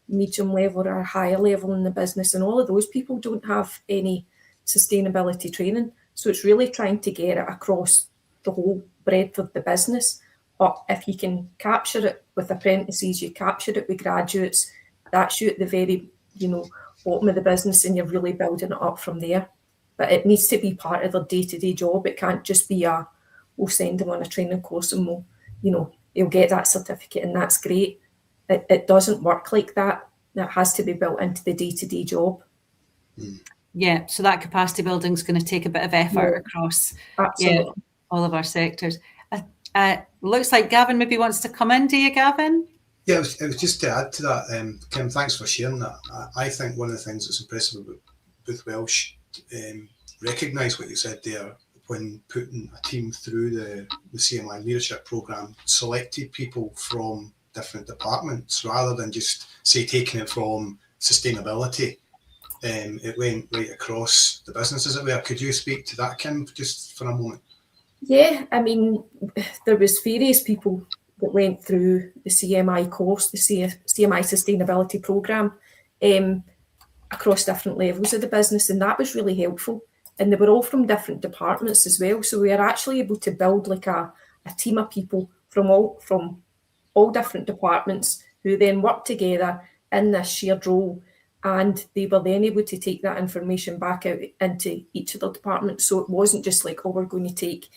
Speaker 10: medium level or a higher level in the business, and all of those people don't have any sustainability training. So it's really trying to get it across the whole breadth of the business. But if you can capture it with apprentices, you capture it with graduates, that's you at the very, bottom of the business, and you're really building it up from there. But it needs to be part of their day-to-day job. It can't just be we'll send them on a training course and he'll get that certificate and that's great. It doesn't work like that. That has to be built into the day-to-day job.
Speaker 7: Yeah, so that capacity building is going to take a bit of effort across all of our sectors. Looks like Gavin maybe wants to come in. Do you, Gavin?
Speaker 8: Yeah, it was just to add to that, Kim, thanks for sharing that. I think one of the things that's impressive about Booth Welsh, recognise what you said there, when putting a team through the CMI leadership programme, selected people from different departments rather than just, say, taking it from sustainability. It went right across the business, as it were. Could you speak to that, Kim, just for a moment?
Speaker 10: Yeah, I mean, there was various people that went through the CMI course, the CMI sustainability programme, across different levels of the business, and that was really helpful. And they were all from different departments as well, so we are actually able to build like a team of people from all different departments who then work together in this shared role, and they were then able to take that information back out into each of the departments. So it wasn't just like, we're going to take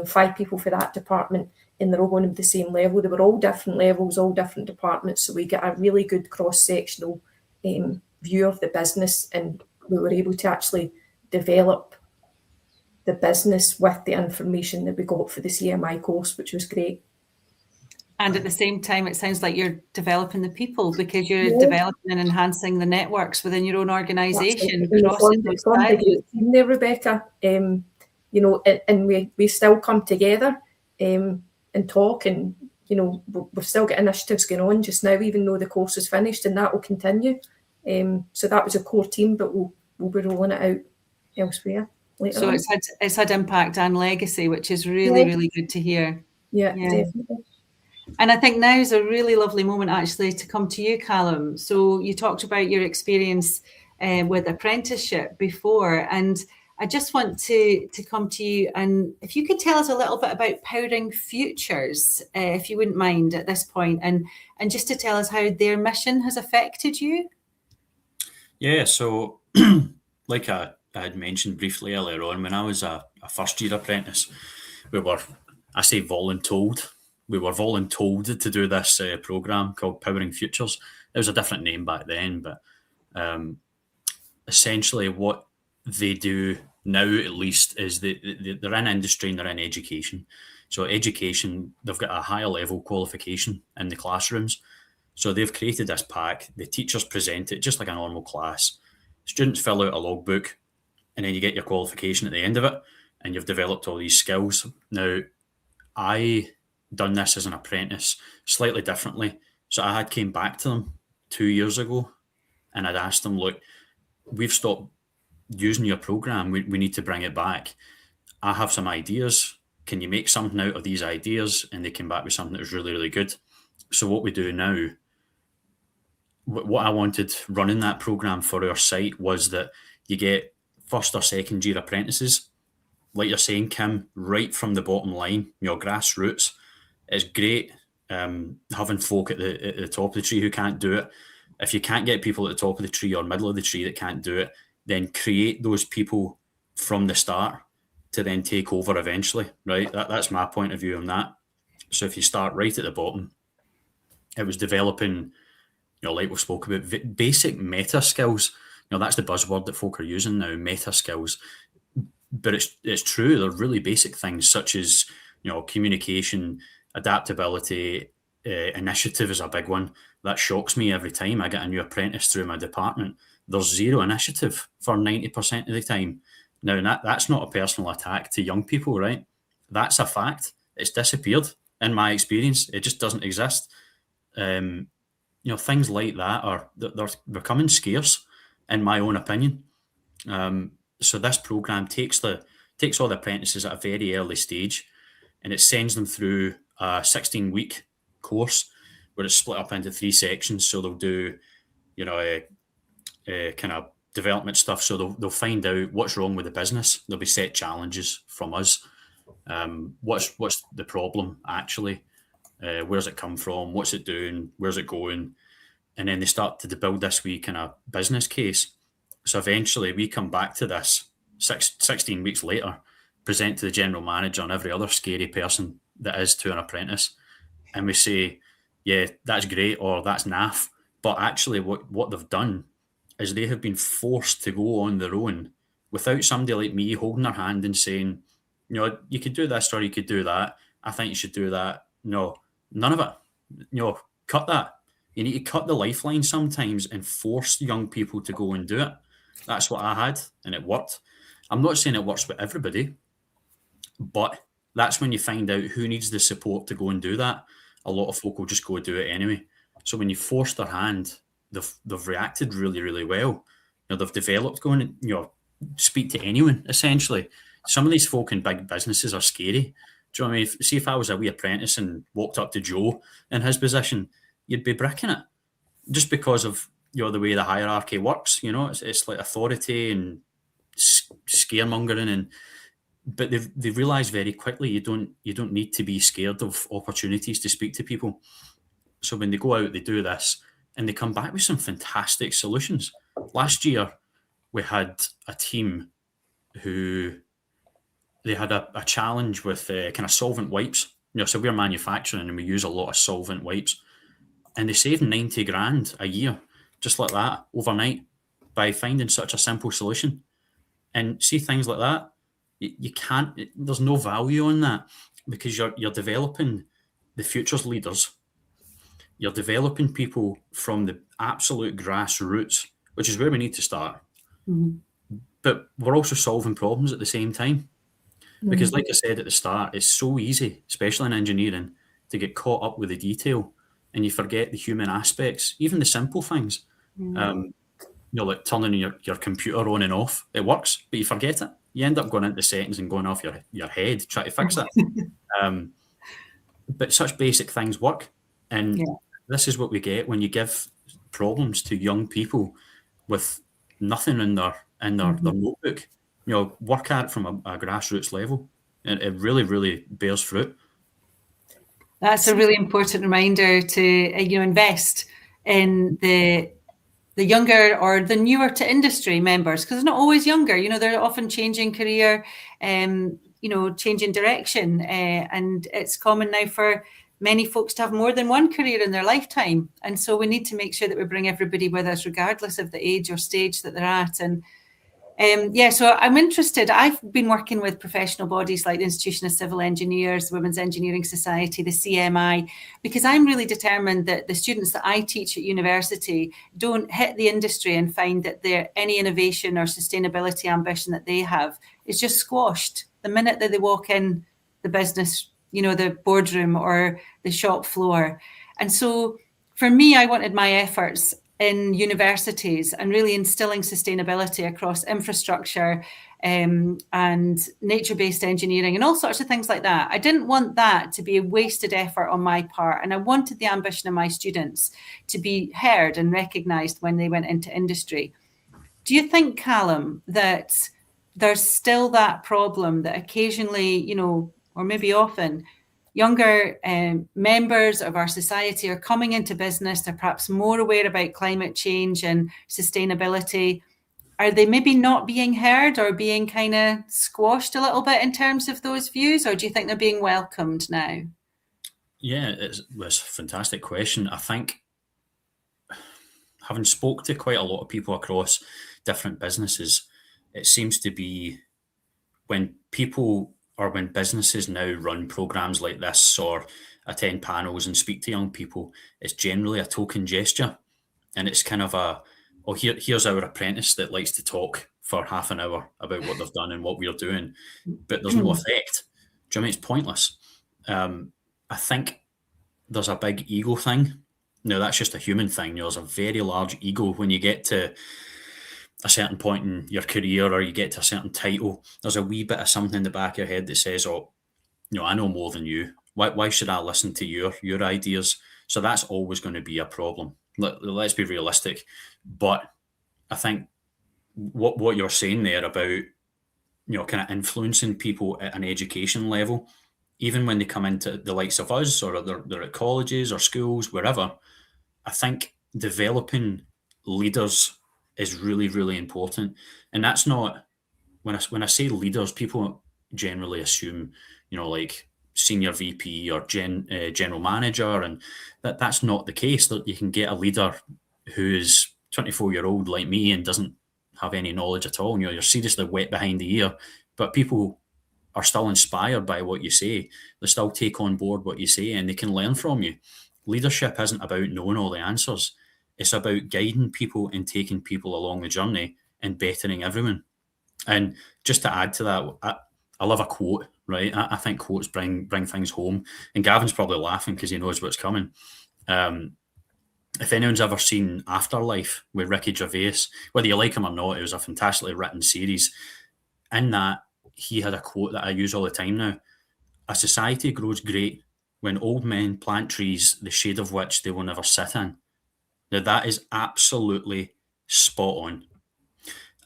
Speaker 10: 5 people for that department and they're all going to be the same level. They were all different levels, all different departments, so we get a really good cross-sectional view of the business, and we were able to actually develop the business with the information that we got for the CMI course, which was great.
Speaker 7: And at the same time, it sounds like you're developing the people, because you're developing and enhancing the networks within your own organisation.
Speaker 10: Formed a great team there, Rebecca. And we still come together and talk, and we've still got initiatives going on just now, even though the course is finished, and that will continue. So that was a core team, but we'll be rolling it out elsewhere later on.
Speaker 7: So it's had impact and legacy, which is really, really good to hear.
Speaker 10: Yeah, definitely.
Speaker 7: And I think now is a really lovely moment actually to come to you, Callum. So you talked about your experience with apprenticeship before, and I just want to come to you, and if you could tell us a little bit about Powering Futures, if you wouldn't mind at this point, and just to tell us how their mission has affected you.
Speaker 9: Yeah, so like I had mentioned briefly earlier on, when I was a first year apprentice, we were I say voluntold. We were voluntold to do this program called Powering Futures. It was a different name back then, but essentially what they do now, at least, is they're in industry and they're in education. So education, they've got a higher level qualification in the classrooms. So they've created this pack. The teachers present it just like a normal class. Students fill out a logbook, and then you get your qualification at the end of it, and you've developed all these skills. Now, I done this as an apprentice slightly differently. So I had came back to them 2 years ago, and I'd asked them, look, we've stopped using your program. We need to bring it back. I have some ideas. Can you make something out of these ideas? And they came back with something that was really, really good. So what we do now, what I wanted running that program for our site was that you get first or second year apprentices, like you're saying, Kim, right from the bottom line, your grassroots. It's great having folk at the top of the tree who can't do it. If you can't get people at the top of the tree or middle of the tree that can't do it, then create those people from the start to then take over eventually, right? That's my point of view on that. So if you start right at the bottom, it was developing, like we spoke about, basic meta skills. That's the buzzword that folk are using now, meta skills. But it's true. They're really basic things such as, communication, adaptability, initiative is a big one. That shocks me every time I get a new apprentice through my department. There's zero initiative for 90% of the time. Now, that's not a personal attack to young people, right? That's a fact. It's disappeared in my experience. It just doesn't exist. Things like that they're becoming scarce, in my own opinion. So this program takes all the apprentices at a very early stage, and it sends them through a 16-week course where it's split up into 3 sections. So they'll do, kind of development stuff. So they'll find out what's wrong with the business. There'll be set challenges from us. What's the problem actually? Where's it come from? What's it doing? Where's it going? And then they start to build this wee kind of business case. So eventually we come back to this 16 weeks later, present to the general manager and every other scary person that is to an apprentice. And we say, yeah, that's great, or that's naff. But actually what they've done is they have been forced to go on their own without somebody like me holding their hand and saying, you could do this or you could do that. I think you should do that. No, none of it. Cut that. You need to cut the lifeline sometimes and force young people to go and do it. That's what I had, and it worked. I'm not saying it works with everybody, but that's when you find out who needs the support to go and do that. A lot of folk will just go do it anyway. So when you force their hand, they've reacted really, really well. They've developed going and speak to anyone, essentially. Some of these folk in big businesses are scary. Do you know what I mean? See, if I was a wee apprentice and walked up to Joe in his position, you'd be bricking it just because of the way the hierarchy works. It's like authority and scaremongering, but they realise very quickly you don't need to be scared of opportunities to speak to people. So when they go out, they do this, and they come back with some fantastic solutions. Last year, we had a team who they had a challenge with kind of solvent wipes. So we're manufacturing and we use a lot of solvent wipes, and they saved 90 grand a year just like that overnight by finding such a simple solution. And see, things like that, you can't. There's no value on that because you're developing the future's leaders. You're developing people from the absolute grassroots, which is where we need to start.
Speaker 7: Mm-hmm.
Speaker 9: But we're also solving problems at the same time. Because like I said at the start, it's so easy, especially in engineering, to get caught up with the detail and you forget the human aspects, even the simple things. Like turning your computer on and off. It works, but you forget it. You end up going into settings and going off your head, trying to fix it. But such basic things work. And this is what we get when you give problems to young people with nothing in their notebook. Work at it from a grassroots level, and it really, really bears fruit.
Speaker 7: That's a really important reminder to invest in the younger or the newer to industry members, because they're not always younger. They're often changing career. changing direction. And it's common now for many folks to have more than one career in their lifetime. And so we need to make sure that we bring everybody with us, regardless of the age or stage that they're at. And so I'm interested. I've been working with professional bodies like the Institution of Civil Engineers, the Women's Engineering Society, the CMI, because I'm really determined that the students that I teach at university don't hit the industry and find that any innovation or sustainability ambition that they have is just squashed the minute that they walk in the business, the boardroom or the shop floor. And so for me, I wanted my efforts in universities and really instilling sustainability across infrastructure and nature-based engineering and all sorts of things like that. I didn't want that to be a wasted effort on my part, and I wanted the ambition of my students to be heard and recognised when they went into industry. Do you think, Callum, that there's still that problem that occasionally, or maybe often, younger members of our society are coming into business, they're perhaps more aware about climate change and sustainability. Are they maybe not being heard or being kind of squashed a little bit in terms of those views, or do you think they're being welcomed now?
Speaker 9: Yeah, it's a fantastic question. I think, having spoke to quite a lot of people across different businesses, it seems to be when businesses now run programs like this or attend panels and speak to young people, it's generally a token gesture. And it's kind of here's our apprentice that likes to talk for half an hour about what they've done and what we're doing, but there's no effect. Do you know what I mean? It's pointless. I think there's a big ego thing. Now, that's just a human thing. There's a very large ego when you get to a certain point in your career or you get to a certain title. There's a wee bit of something in the back of your head that says, I know more than you. Why should I listen to your ideas? So that's always going to be a problem. Let's be realistic. But I think what you're saying there about, kind of influencing people at an education level, even when they come into the likes of us or they're at colleges or schools, wherever, I think developing leaders is really, really important. And that's not, when I say leaders, people generally assume, like senior VP or general manager, and that's not the case. That you can get a leader who is 24-year-old like me and doesn't have any knowledge at all. You're seriously wet behind the ear, but people are still inspired by what you say. They still take on board what you say and they can learn from you. Leadership isn't about knowing all the answers. It's about guiding people and taking people along the journey and bettering everyone. And just to add to that, I love a quote, right? I think quotes bring things home. And Gavin's probably laughing because he knows what's coming. If anyone's ever seen Afterlife with Ricky Gervais, whether you like him or not, it was a fantastically written series. In that, he had a quote that I use all the time now. A society grows great when old men plant trees, the shade of which they will never sit in. Now, that is absolutely spot on.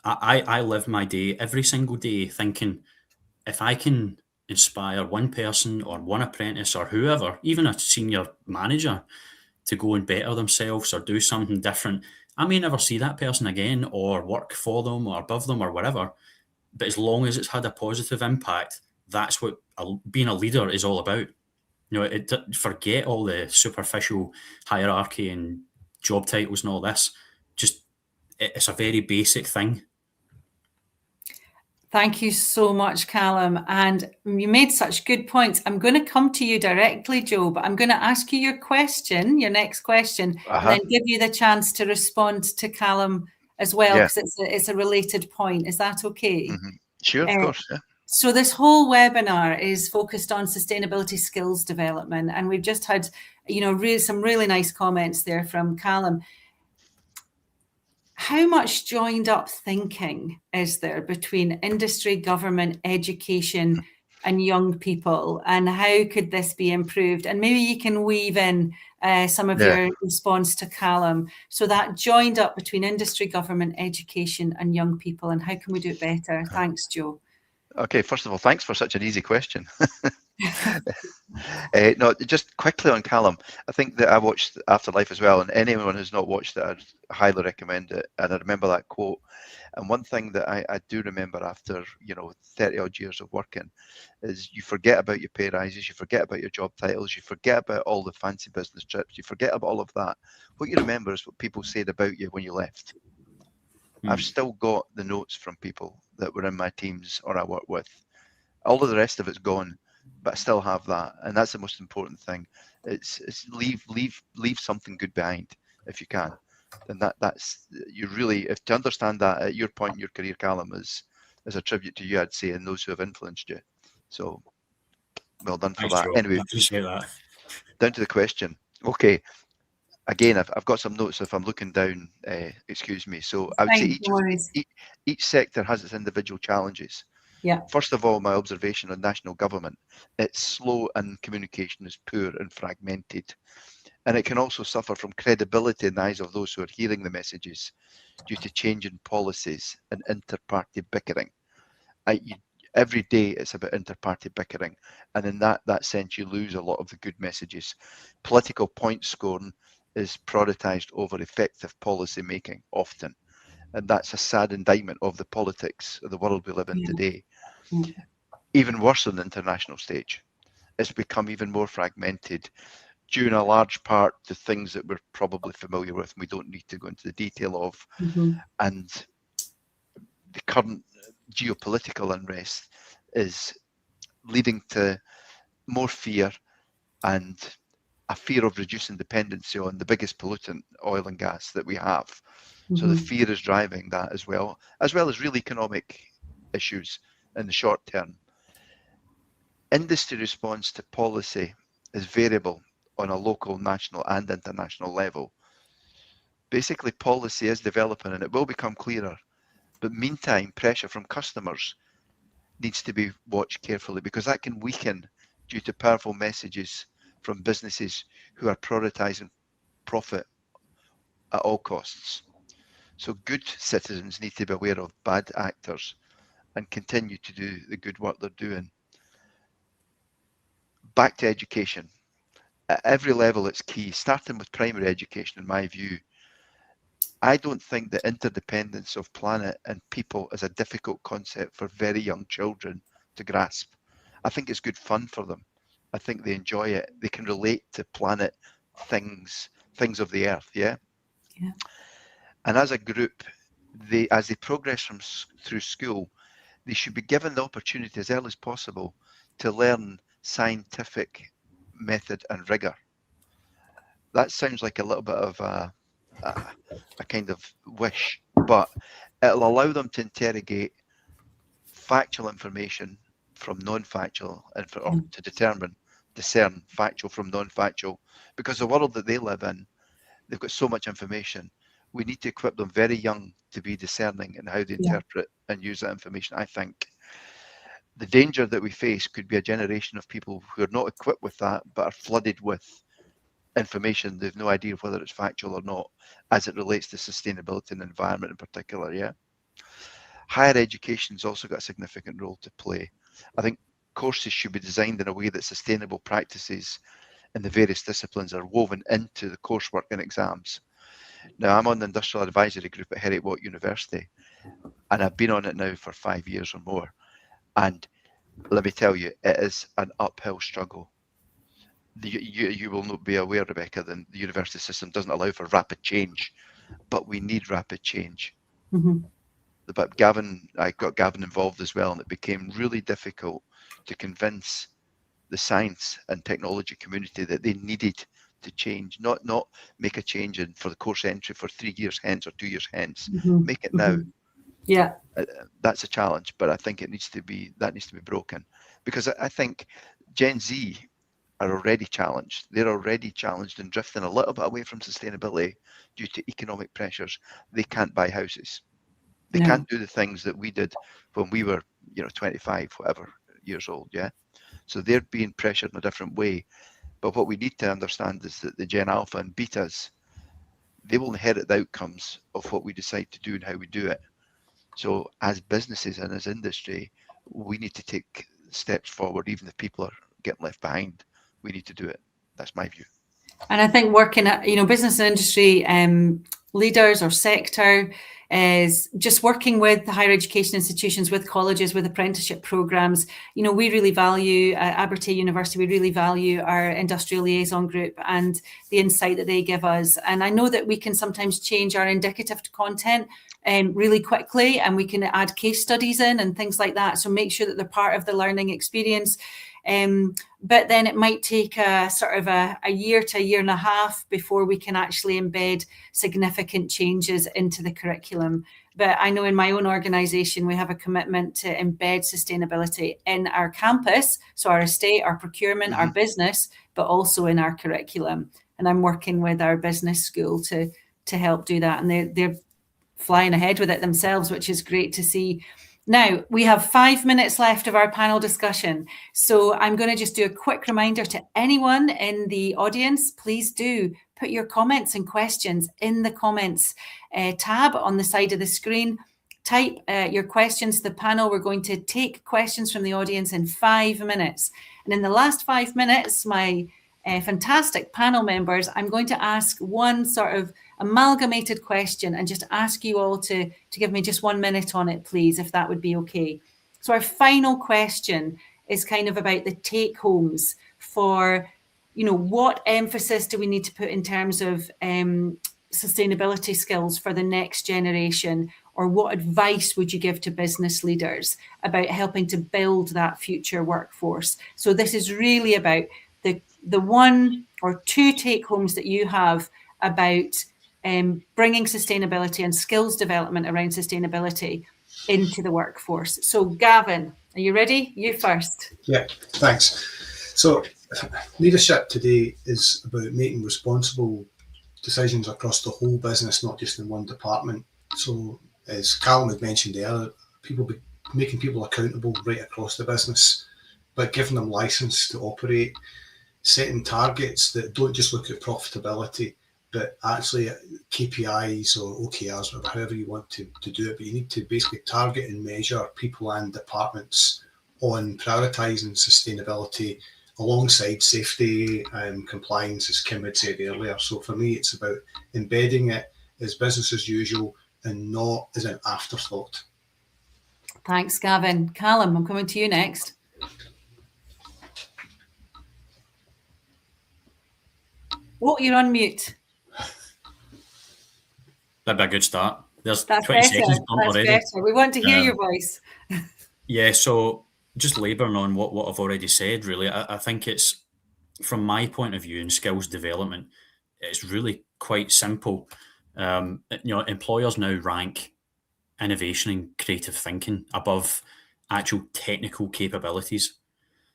Speaker 9: I live my day every single day thinking, if I can inspire one person or one apprentice or whoever, even a senior manager, to go and better themselves or do something different, I may never see that person again or work for them or above them or whatever. But as long as it's had a positive impact, that's what being a leader is all about. Forget all the superficial hierarchy and job titles and all this. Just, it's a very basic thing.
Speaker 7: Thank you so much, Callum. And you made such good points. I'm going to come to you directly, Joe, but I'm going to ask you your next question, and then give you the chance to respond to Callum as well, because it's a related point. Is that okay?
Speaker 11: Mm-hmm. Sure, of course. Yeah.
Speaker 7: So this whole webinar is focused on sustainability skills development, and we've just had, some really nice comments there from Callum. How much joined up thinking is there between industry, government, education, and young people, and how could this be improved? And maybe you can weave in some of your response to Callum. So that joined up between industry, government, education, and young people, and how can we do it better? Thanks, Joe.
Speaker 11: Okay, first of all, thanks for such an easy question. No, just quickly on Callum, I think that I watched Afterlife as well, and anyone who's not watched it, I'd highly recommend it. And I remember that quote. And one thing that I do remember after, 30 odd years of working is you forget about your pay rises, you forget about your job titles, you forget about all the fancy business trips, you forget about all of that. What you remember is what people said about you when you left. I've still got the notes from people that were in my teams or I work with. All of the rest of it's gone, but I still have that, and that's the most important thing. It's leave something good behind if you can, and that's you really, if to understand that at your point in your career, Callum, is a tribute to you, I'd say, and those who have influenced you. So well done for
Speaker 9: Thanks,
Speaker 11: that.
Speaker 9: Joe.
Speaker 11: Anyway,
Speaker 9: I appreciate that.
Speaker 11: down to the question. Okay, again, I've got some notes if I'm looking down. Excuse me. So I would say
Speaker 7: Fine, no worries.
Speaker 11: each sector has its individual challenges.
Speaker 7: Yeah.
Speaker 11: First of all, my observation on national government, it's slow and communication is poor and fragmented. And it can also suffer from credibility in the eyes of those who are hearing the messages due to change in policies and inter-party bickering. Every day it's about inter-party bickering, and in that sense you lose a lot of the good messages. Political point scoring is prioritised over effective policy making often, and that's a sad indictment of the politics of the world we live in today. Even worse on the international stage, it's become even more fragmented due in a large part to things that we're probably familiar with and we don't need to go into the detail of. And the current geopolitical unrest is leading to more fear and a fear of reducing dependency on the biggest pollutant, oil and gas, that we have. So the fear is driving that as well as real economic issues in the short term. Industry response to policy is variable on a local, national and international level. Basically, policy is developing and it will become clearer, but meantime, pressure from customers needs to be watched carefully because that can weaken due to powerful messages from businesses who are prioritizing profit at all costs. So good citizens need to be aware of bad actors and continue to do the good work they're doing. Back to education. At every level, it's key, starting with primary education, in my view. I don't think that interdependence of planet and people is a difficult concept for very young children to grasp. I think it's good fun for them. I think they enjoy it. They can relate to planet things of the earth, yeah?
Speaker 7: Yeah.
Speaker 11: And as a group, as they progress through school, they should be given the opportunity as early as possible to learn scientific method and rigor. That sounds like a little bit of a kind of wish, but it'll allow them to interrogate factual information from non-factual, or to discern factual from non-factual, because the world that they live in, they've got so much information. We need to equip them very young to be discerning in how they interpret and use that information. I think the danger that we face could be a generation of people who are not equipped with that, but are flooded with information. They've no idea whether it's factual or not, as it relates to sustainability and environment in particular. Yeah. Higher education's also got a significant role to play. I think courses should be designed in a way that sustainable practices in the various disciplines are woven into the coursework and exams. Now, I'm on the Industrial Advisory Group at Heriot-Watt University, and I've been on it now for 5 years or more. And let me tell you, it is an uphill struggle. You will not be aware, Rebecca, that the university system doesn't allow for rapid change, but we need rapid change. But I got Gavin involved as well, and it became really difficult to convince the science and technology community that they needed to change, not make a change for the course entry for 3 years hence or 2 years hence. Make it now.
Speaker 7: Yeah.
Speaker 11: That's a challenge, but I think that needs to be broken, because I think Gen Z are already challenged. They're already challenged and drifting a little bit away from sustainability due to economic pressures. They can't buy houses. They can't do the things that we did when we were, 25, whatever years old. Yeah. So they're being pressured in a different way. But what we need to understand is that the Gen Alpha and Betas, they will inherit the outcomes of what we decide to do and how we do it. So as businesses and as industry, we need to take steps forward, even if people are getting left behind. We need to do it. That's my view.
Speaker 7: And I think working at, business and industry leaders or sector is just working with the higher education institutions, with colleges, with apprenticeship programs. We really value at Abertay University, we really value our industrial liaison group and the insight that they give us. And I know that we can sometimes change our indicative content really quickly, and we can add case studies in and things like that. So make sure that they're part of the learning experience. But then it might take a year to a year and a half before we can actually embed significant changes into the curriculum. But I know in my own organisation, we have a commitment to embed sustainability in our campus, so our estate, our procurement, our business, but also in our curriculum. And I'm working with our business school to help do that. And they're flying ahead with it themselves, which is great to see. Now, we have 5 minutes left of our panel discussion. So I'm going to just do a quick reminder to anyone in the audience, please do put your comments and questions in the comments tab on the side of the screen. Type your questions to the panel. We're going to take questions from the audience in 5 minutes. And in the last 5 minutes, my fantastic panel members, I'm going to ask one sort of amalgamated question and just ask you all to give me just 1 minute on it, please, if that would be okay. So our final question is kind of about the take homes for, what emphasis do we need to put in terms of sustainability skills for the next generation, or what advice would you give to business leaders about helping to build that future workforce? So this is really about the 1 or 2 take homes that you have about bringing sustainability and skills development around sustainability into the workforce. So Gavin, are you ready? You first.
Speaker 8: Yeah, thanks. So leadership today is about making responsible decisions across the whole business, not just in one department. So as Callum had mentioned earlier, making people accountable right across the business, but giving them license to operate, setting targets that don't just look at profitability, but actually KPIs or OKRs, or however you want to do it. But you need to basically target and measure people and departments on prioritising sustainability alongside safety and compliance, as Kim had said earlier. So for me, it's about embedding it as business as usual and not as an afterthought.
Speaker 7: Thanks, Gavin. Callum, I'm coming to you next. Oh, you're on mute.
Speaker 9: That'd be a good start. There's
Speaker 7: That's
Speaker 9: 20
Speaker 7: better.
Speaker 9: seconds done
Speaker 7: That's
Speaker 9: already.
Speaker 7: better. We want to hear your voice.
Speaker 9: Yeah, so just labouring on what I've already said, really, I think it's, from my point of view in skills development, it's really quite simple. Employers now rank innovation and creative thinking above actual technical capabilities.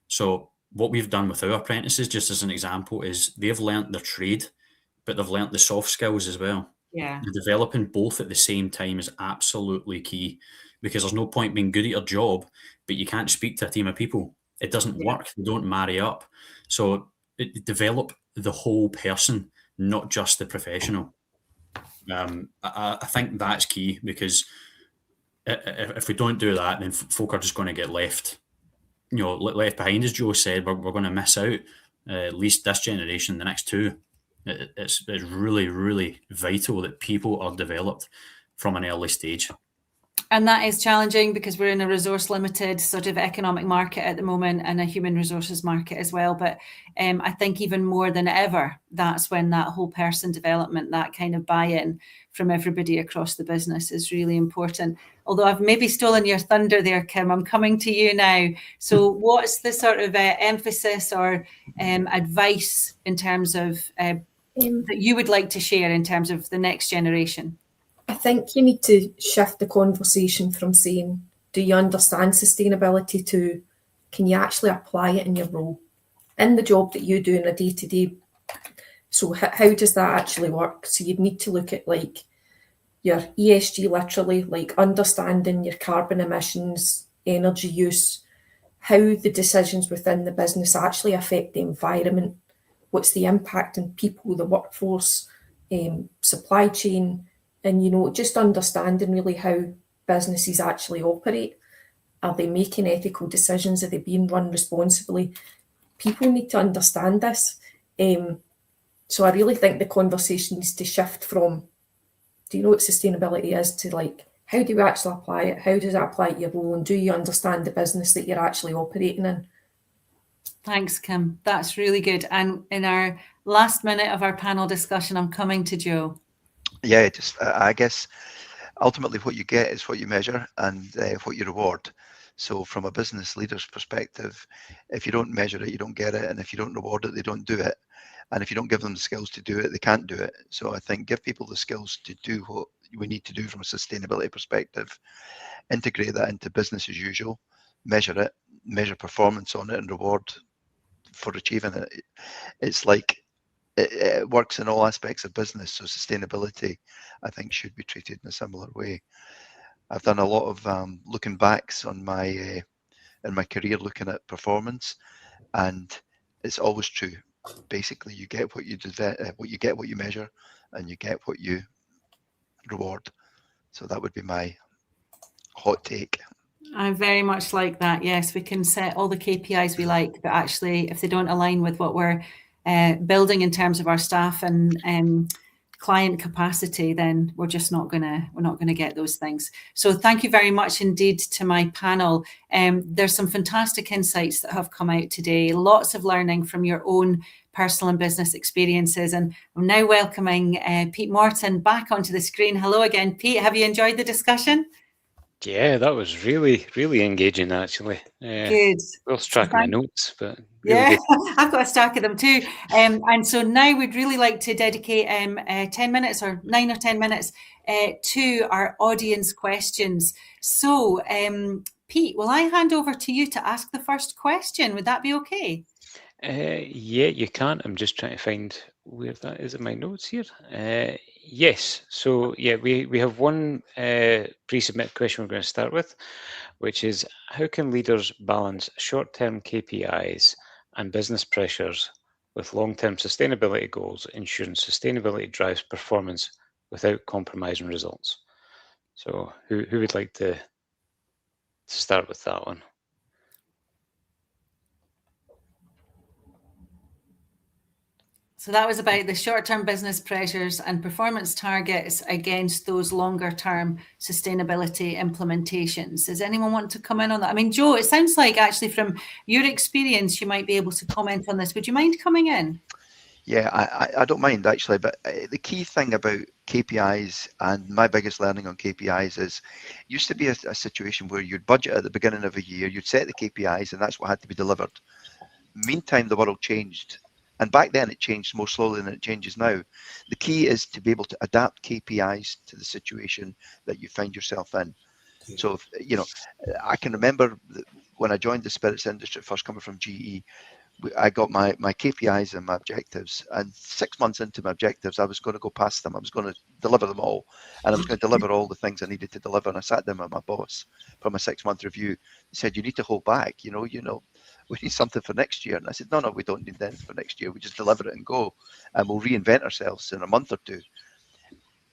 Speaker 9: So what we've done with our apprentices, just as an example, is they've learnt their trade, but they've learnt the soft skills as well.
Speaker 7: Yeah.
Speaker 9: Developing both at the same time is absolutely key, because there's no point being good at your job, but you can't speak to a team of people. It doesn't work. They don't marry up. So develop the whole person, not just the professional. I think that's key, because if we don't do that, then folk are just going to get left behind, as Joe said. We're going to miss out, at least this generation, the next 2. It's really, really vital that people are developed from an early stage.
Speaker 7: And that is challenging, because we're in a resource limited sort of economic market at the moment, and a human resources market as well. But I think even more than ever, that's when that whole person development, that kind of buy-in from everybody across the business is really important. Although I've maybe stolen your thunder there, Kim, I'm coming to you now. So what's the sort of emphasis or advice in terms of that you would like to share in terms of the next generation?
Speaker 10: I think you need to shift the conversation from saying, do you understand sustainability, to can you actually apply it in your role, in the job that you do in a day-to-day? So how does that actually work? So you'd need to look at like your ESG, literally, like understanding your carbon emissions, energy use, how the decisions within the business actually affect the environment, what's the impact on people, the workforce, supply chain, and just understanding really how businesses actually operate. Are they making ethical decisions? Are they being run responsibly? People need to understand this. So I really think the conversation needs to shift from, do you know what sustainability is, to like, how do you actually apply it? How does it apply to your role? And do you understand the business that you're actually operating in?
Speaker 7: Thanks, Kim. That's really good. And in our last minute of our panel discussion, I'm coming to Joe.
Speaker 11: Yeah, just I guess ultimately what you get is what you measure and what you reward. So from a business leader's perspective, if you don't measure it, you don't get it. And if you don't reward it, they don't do it. And if you don't give them the skills to do it, they can't do it. So I think give people the skills to do what we need to do from a sustainability perspective, integrate that into business as usual, measure it, measure performance on it and reward for achieving it. It's like it works in all aspects of business. So sustainability, I think, should be treated in a similar way. I've done a lot of looking backs on my in my career, looking at performance, and it's always true. Basically, you get what you get what you measure, and you get what you reward. So that would be my hot take.
Speaker 7: I very much like that. Yes, we can set all the KPIs we like, but actually, if they don't align with what we're building in terms of our staff and client capacity, then we're just not gonna get those things. So thank you very much indeed to my panel. There's some fantastic insights that have come out today. Lots of learning from your own personal and business experiences. And I'm now welcoming Pete Morton back onto the screen. Hello again, Pete. Have you enjoyed the discussion?
Speaker 6: Yeah, that was really, really engaging, actually.
Speaker 7: Good.
Speaker 6: Lost track of my notes, but really
Speaker 7: yeah,
Speaker 6: good.
Speaker 7: I've got a stack of them too. And so now we'd really like to dedicate 10 minutes or 9 or 10 minutes to our audience questions. So, Pete, will I hand over to you to ask the first question? Would that be okay?
Speaker 6: Yeah, you can. I'm just trying to find where that is in my notes here. Yes. So yeah, we have one pre-submit question we're going to start with, which is how can leaders balance short-term KPIs and business pressures with long-term sustainability goals, ensuring sustainability drives performance without compromising results? So who would like to start with that one?
Speaker 7: So that was about the short-term business pressures and performance targets against those longer-term sustainability implementations. Does anyone want to come in on that? I mean, Joe, it sounds like actually from your experience, you might be able to comment on this. Would you mind coming in?
Speaker 11: Yeah, I don't mind actually, but the key thing about KPIs and my biggest learning on KPIs is it used to be a situation where you'd budget at the beginning of a year, you'd set the KPIs and that's what had to be delivered. Meantime, the world changed. And back then it changed more slowly than it changes now. The key is to be able to adapt KPIs to the situation that you find yourself in. So, I can remember when I joined the spirits industry, first coming from GE, I got my KPIs and my objectives. And 6 months into my objectives, I was going to go past them. I was going to deliver them all. And I was going to deliver all the things I needed to deliver. And I sat down with my boss for my 6-month review. He said, you need to hold back, we need something for next year. And I said, no, we don't need anything for next year. We just deliver it and go. And we'll reinvent ourselves in a month or two.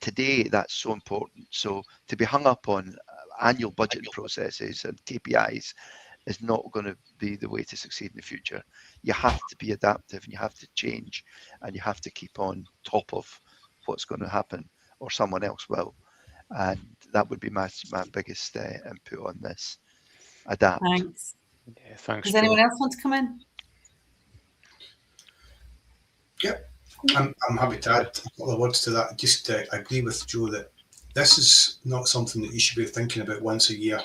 Speaker 11: Today, that's so important. So to be hung up on annual budgeting processes and KPIs is not going to be the way to succeed in the future. You have to be adaptive and you have to change and you have to keep on top of what's going to happen or someone else will. And that would be my biggest input on this. Adapt.
Speaker 7: Thanks.
Speaker 6: Yeah, thanks.
Speaker 7: Does anyone else want to come in?
Speaker 8: Yep, I'm happy to add a couple of words to that. Just agree with Joe that this is not something that you should be thinking about once a year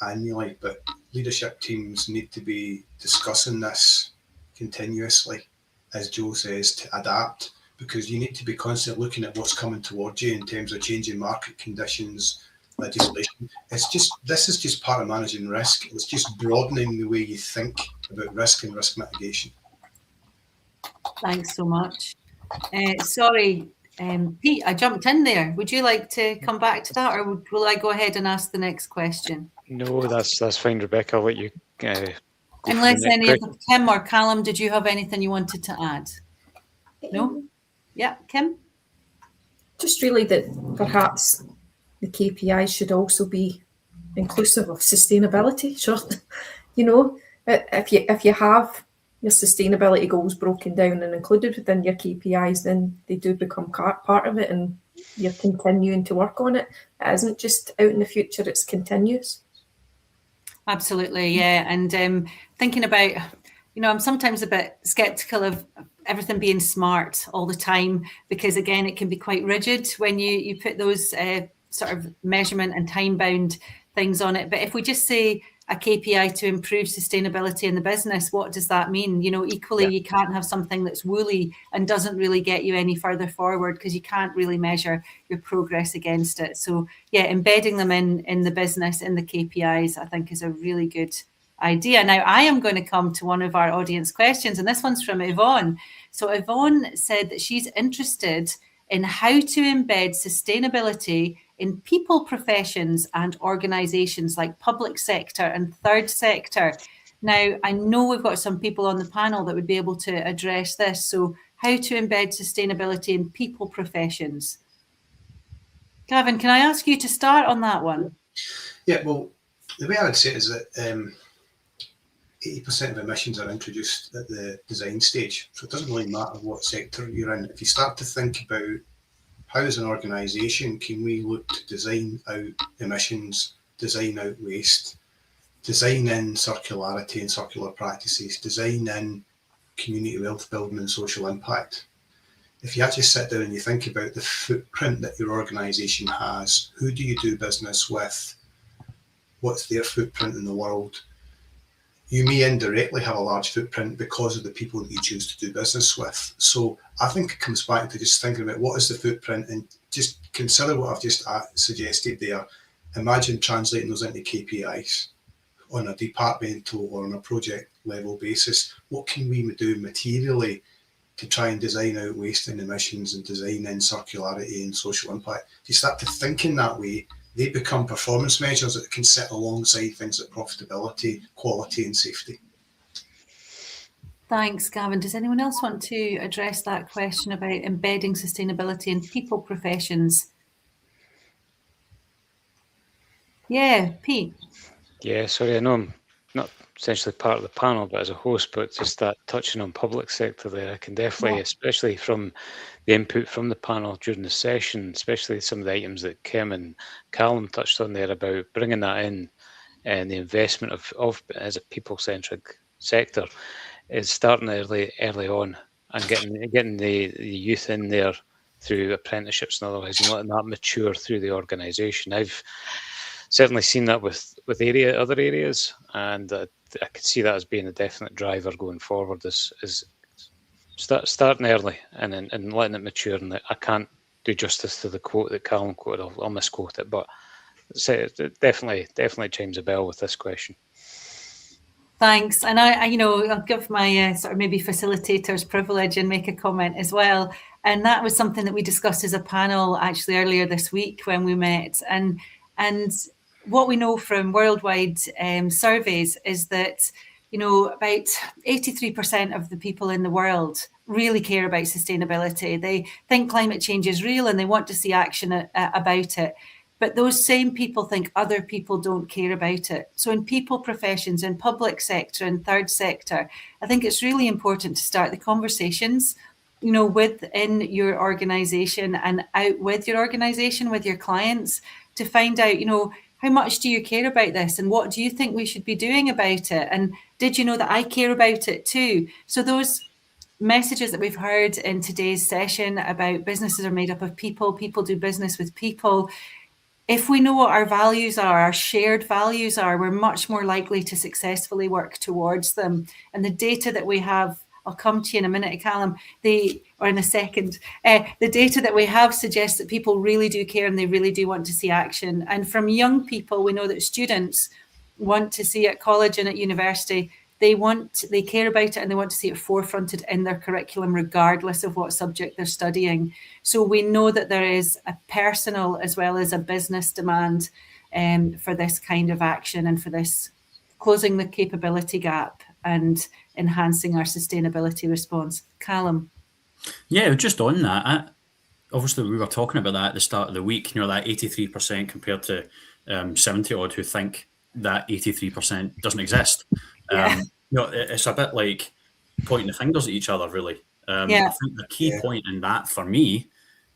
Speaker 8: annually, but leadership teams need to be discussing this continuously, as Joe says, to adapt, because you need to be constantly looking at what's coming towards you in terms of changing market conditions, legislation. This is just part of managing risk. It's just broadening the way you think about risk and risk mitigation.
Speaker 7: Thanks so much. Sorry, Pete, I jumped in there. Would you like to come back to that, or will I go ahead and ask the next question?
Speaker 6: No, that's fine, Rebecca. I'll let you
Speaker 7: unless any of Kim or Callum, did you have anything you wanted to add? No? Yeah, Kim?
Speaker 10: Just really that perhaps the KPIs should also be inclusive of sustainability. Sure, you know, if you have your sustainability goals broken down and included within your KPIs, then they do become part of it, and you're continuing to work on it. It isn't just out in the future; it's continuous.
Speaker 7: Absolutely, yeah. And thinking about, I'm sometimes a bit skeptical of everything being smart all the time, because again, it can be quite rigid when you put those sort of measurement and time-bound things on it. But if we just say a KPI to improve sustainability in the business, what does that mean? Equally, you can't have something that's woolly and doesn't really get you any further forward, because you can't really measure your progress against it. So yeah, embedding them in the business, in the KPIs, I think is a really good idea. Now, I am going to come to one of our audience questions, and this one's from Yvonne. So Yvonne said that she's interested in how to embed sustainability in people professions and organisations like public sector and third sector. Now, I know we've got some people on the panel that would be able to address this. So how to embed sustainability in people professions. Gavin, can I ask you to start on that one?
Speaker 8: Yeah, well, the way I would say it is that 80% of emissions are introduced at the design stage. So it doesn't really matter what sector you're in. If you start to think about how as an organisation can we look to design out emissions, design out waste, design in circularity and circular practices, design in community wealth building and social impact. If you actually sit down and you think about the footprint that your organisation has, who do you do business with, what's their footprint in the world, you may indirectly have a large footprint because of the people that you choose to do business with. So I think it comes back to just thinking about what is the footprint, and just consider what I've just suggested there. Imagine translating those into KPIs on a departmental or on a project level basis. What can we do materially to try and design out waste and emissions and design in circularity and social impact? If you start to think in that way, they become performance measures that can sit alongside things like profitability, quality and safety.
Speaker 7: Thanks, Gavin. Does anyone else want to address that question about embedding sustainability in people professions? Yeah, Pete.
Speaker 6: Yeah, sorry, I know I'm not essentially part of the panel, but as a host, but just that touching on public sector there, I can definitely, especially from the input from the panel during the session, especially some of the items that Kim and Callum touched on there about bringing that in, and the investment of as a people-centric sector is starting early on, and getting the youth in there through apprenticeships and otherwise, and letting that mature through the organisation. I've certainly seen that with other areas, and I could see that as being a definite driver going forward. Is starting early and letting it mature. And I can't do justice to the quote that Callum quoted. I'll misquote it, but it definitely chimes a bell with this question.
Speaker 7: Thanks. And I'll give my sort of maybe facilitator's privilege and make a comment as well. And that was something that we discussed as a panel actually earlier this week when we met. And what we know from worldwide surveys is that, about 83% of the people in the world really care about sustainability. They think climate change is real and they want to see action about it. But those same people think other people don't care about it. So in people professions, in public sector and third sector, I think it's really important to start the conversations, within your organisation and out with your organisation, with your clients, to find out, how much do you care about this, and what do you think we should be doing about it? And did you know that I care about it too? So those messages that we've heard in today's session about businesses are made up of people do business with people. If we know what our values are, our shared values are, we're much more likely to successfully work towards them. And the data that we have, I'll come to you in a minute, Callum, or in a second. The data that we have suggests that people really do care and they really do want to see action. And from young people, we know that students want to see at college and at university, they care about it and they want to see it forefronted in their curriculum, regardless of what subject they're studying. So we know that there is a personal as well as a business demand for this kind of action and for this closing the capability gap and enhancing our sustainability response. Callum.
Speaker 9: Yeah, just on that, obviously we were talking about that at the start of the week, that 83% compared to 70 odd who think that 83% doesn't exist.
Speaker 7: Yeah.
Speaker 9: It's a bit like pointing the fingers at each other, really. I
Speaker 7: Yeah.
Speaker 9: think the key point in that for me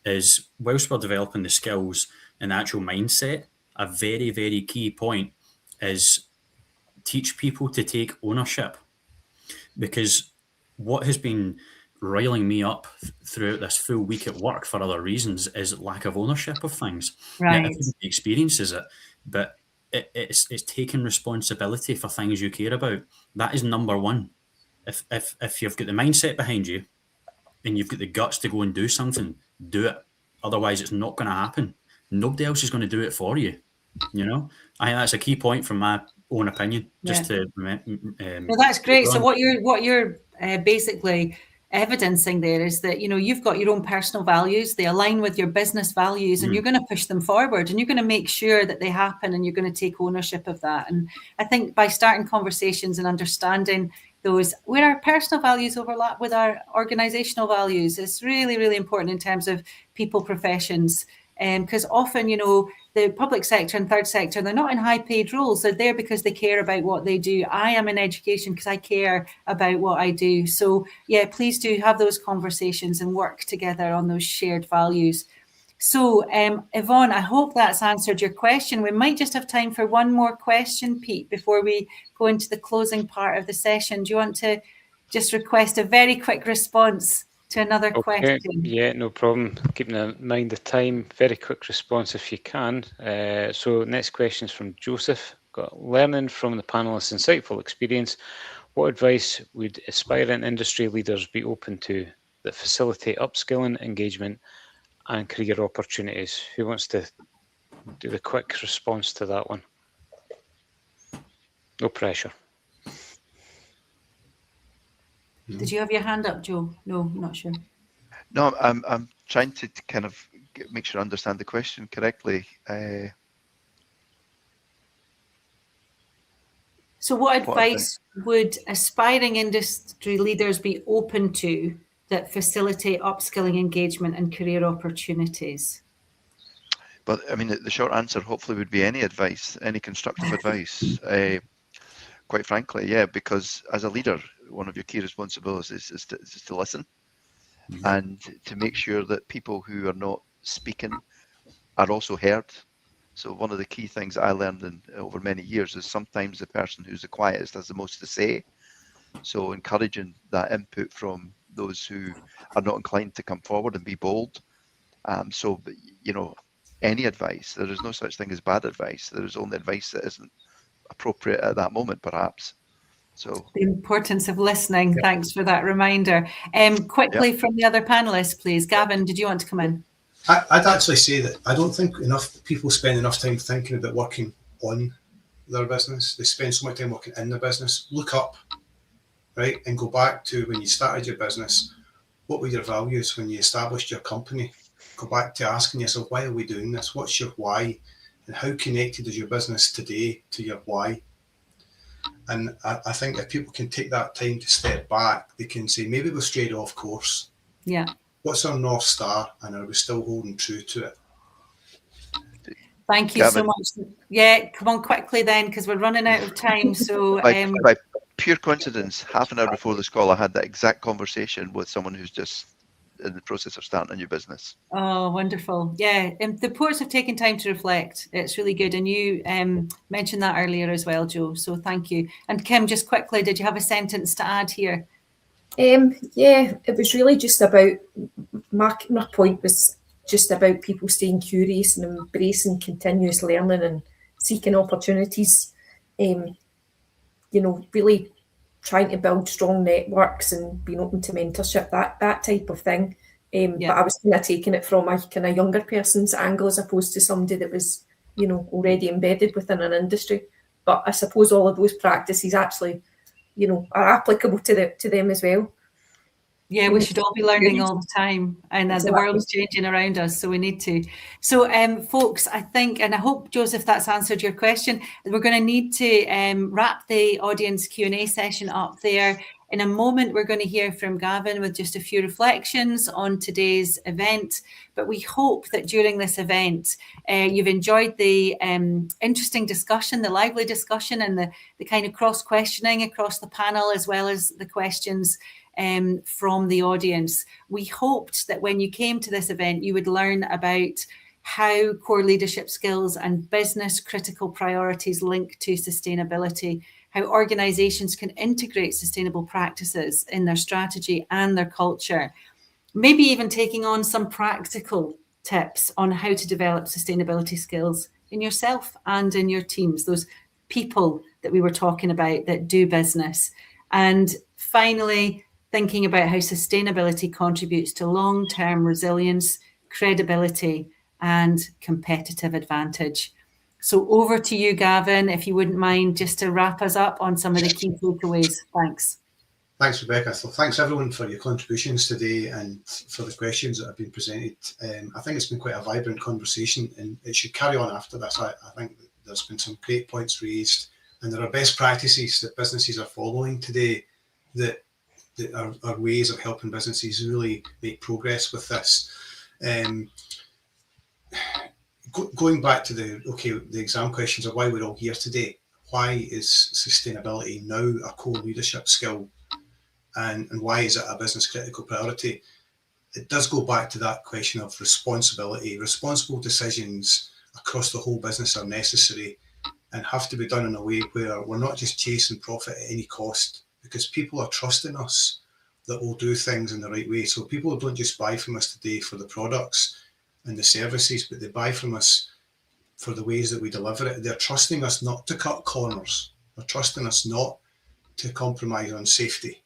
Speaker 9: is, whilst we're developing the skills and the actual mindset, a very, very key point is teach people to take ownership. Because what has been riling me up throughout this full week at work for other reasons is lack of ownership of things. Now,
Speaker 7: Right.
Speaker 9: everybody experiences it, but it's taking responsibility for things you care about. That is number one. If you've got the mindset behind you and you've got the guts to go and do something, do it. Otherwise, it's not going to happen. Nobody else is going to do it for you. I think that's a key point from my own opinion. Just to
Speaker 7: well, that's great. So what you're basically evidencing there is that you've got your own personal values. They align with your business values, and you're going to push them forward, and you're going to make sure that they happen, and you're going to take ownership of that. And I think by starting conversations and understanding those where our personal values overlap with our organizational values is really, really important in terms of people professions. Because often, the public sector and third sector, they're not in high paid roles. They're there because they care about what they do. I am in education because I care about what I do. So yeah, please do have those conversations and work together on those shared values. So Yvonne, I hope that's answered your question. We might just have time for one more question, Pete, before we go into the closing part of the session. Do you want to just request a very quick response to another question?
Speaker 6: Yeah, no problem. Keeping in mind the time, very quick response if you can. So next question is from Joseph. Got learning from the panelists' insightful experience. What advice would aspiring industry leaders be open to that facilitate upskilling, engagement, and career opportunities? Who wants to do the quick response to that one? No pressure.
Speaker 7: Did you have your hand up, Joe? No, I'm not sure.
Speaker 11: No, I'm trying to kind of make sure I understand the question correctly.
Speaker 7: So what advice would aspiring industry leaders be open to that facilitate upskilling, engagement, and career opportunities?
Speaker 11: But I mean, the short answer hopefully would be any advice, any constructive advice. Quite frankly, yeah, because as a leader, one of your key responsibilities is to listen and to make sure that people who are not speaking are also heard. So one of the key things I learned over many years is sometimes the person who's the quietest has the most to say. So encouraging that input from those who are not inclined to come forward and be bold. So, any advice, there is no such thing as bad advice. There is only advice that isn't appropriate at that moment, perhaps. So
Speaker 7: the importance of listening. Yeah. Thanks for that reminder. Quickly from the other panelists, please. Gavin, did you want to come in?
Speaker 8: I'd actually say that I don't think enough people spend enough time thinking about working on their business. They spend so much time working in their business. Look up, right, and go back to when you started your business. What were your values when you established your company? Go back to asking yourself, why are we doing this? What's your why? And how connected is your business today to your why? And I think if people can take that time to step back, they can say, maybe we're strayed off course.
Speaker 7: Yeah.
Speaker 8: What's our North Star? And are we still holding true to it?
Speaker 7: Thank you so much. Yeah, come on quickly then, because we're running out of time. So
Speaker 11: by pure coincidence, half an hour before this call, I had that exact conversation with someone who's just in the process of starting a new business.
Speaker 7: Oh, wonderful. Yeah, the ports have taken time to reflect. It's really good. And you mentioned that earlier as well, Joe. So thank you. And Kim, just quickly, did you have a sentence to add here?
Speaker 10: Yeah, it was really just about, my point was just about people staying curious and embracing continuous learning and seeking opportunities. Really trying to build strong networks and being open to mentorship, that type of thing. But I was kind of taking it from a kind of younger person's angle as opposed to somebody that was, already embedded within an industry. But I suppose all of those practices actually, are applicable to them as well.
Speaker 7: Yeah, we should all be learning all the time, and the world's changing around us, so we need to. So, folks, I think, and I hope, Joseph, that's answered your question. We're going to need to wrap the audience Q&A session up there. In a moment, we're going to hear from Gavin with just a few reflections on today's event. But we hope that during this event, you've enjoyed the interesting discussion, the lively discussion, and the kind of cross-questioning across the panel, as well as the questions from the audience. We hoped that when you came to this event, you would learn about how core leadership skills and business critical priorities link to sustainability, how organizations can integrate sustainable practices in their strategy and their culture, maybe even taking on some practical tips on how to develop sustainability skills in yourself and in your teams, those people that we were talking about that do business. And finally, thinking about how sustainability contributes to long-term resilience, credibility, and competitive advantage. So over to you, Gavin, if you wouldn't mind just to wrap us up on some of the key takeaways. Thanks.
Speaker 8: Thanks, Rebecca. So thanks everyone for your contributions today and for the questions that have been presented. I think it's been quite a vibrant conversation, and it should carry on after this. I think there's been some great points raised, and there are best practices that businesses are following today that are ways of helping businesses really make progress with this. Going back to the exam questions of why we're all here today. Why is sustainability now a core leadership skill, and why is it a business critical priority? It does go back to that question of responsibility. Responsible decisions across the whole business are necessary and have to be done in a way where we're not just chasing profit at any cost, because people are trusting us that we'll do things in the right way. So people don't just buy from us today for the products and the services, but they buy from us for the ways that we deliver it. They're trusting us not to cut corners. They're trusting us not to compromise on safety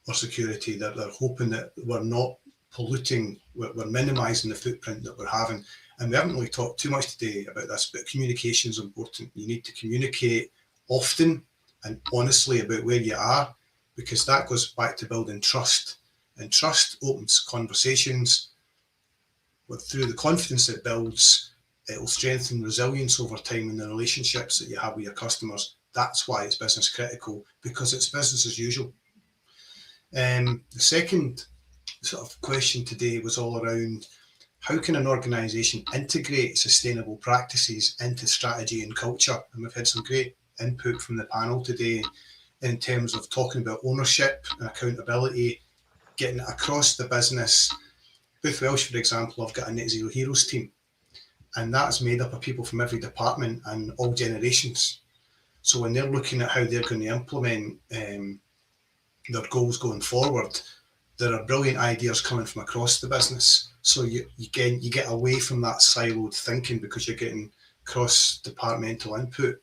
Speaker 8: or security. That they're hoping that we're not polluting, we're minimising the footprint that we're having. And we haven't really talked too much today about this, but communication is important. You need to communicate often and honestly about where you are, because that goes back to building trust. And trust opens conversations. Through the confidence it builds, it will strengthen resilience over time in the relationships that you have with your customers. That's why it's business critical, because it's business as usual. The second sort of question today was all around how can an organisation integrate sustainable practices into strategy and culture? And we've had some great input from the panel today in terms of talking about ownership and accountability, getting it across the business. Booth Welsh, for example, have got a Net Zero Heroes team, and that's made up of people from every department and all generations. So when they're looking at how they're going to implement their goals going forward, there are brilliant ideas coming from across the business. So you get away from that siloed thinking because you're getting cross-departmental input.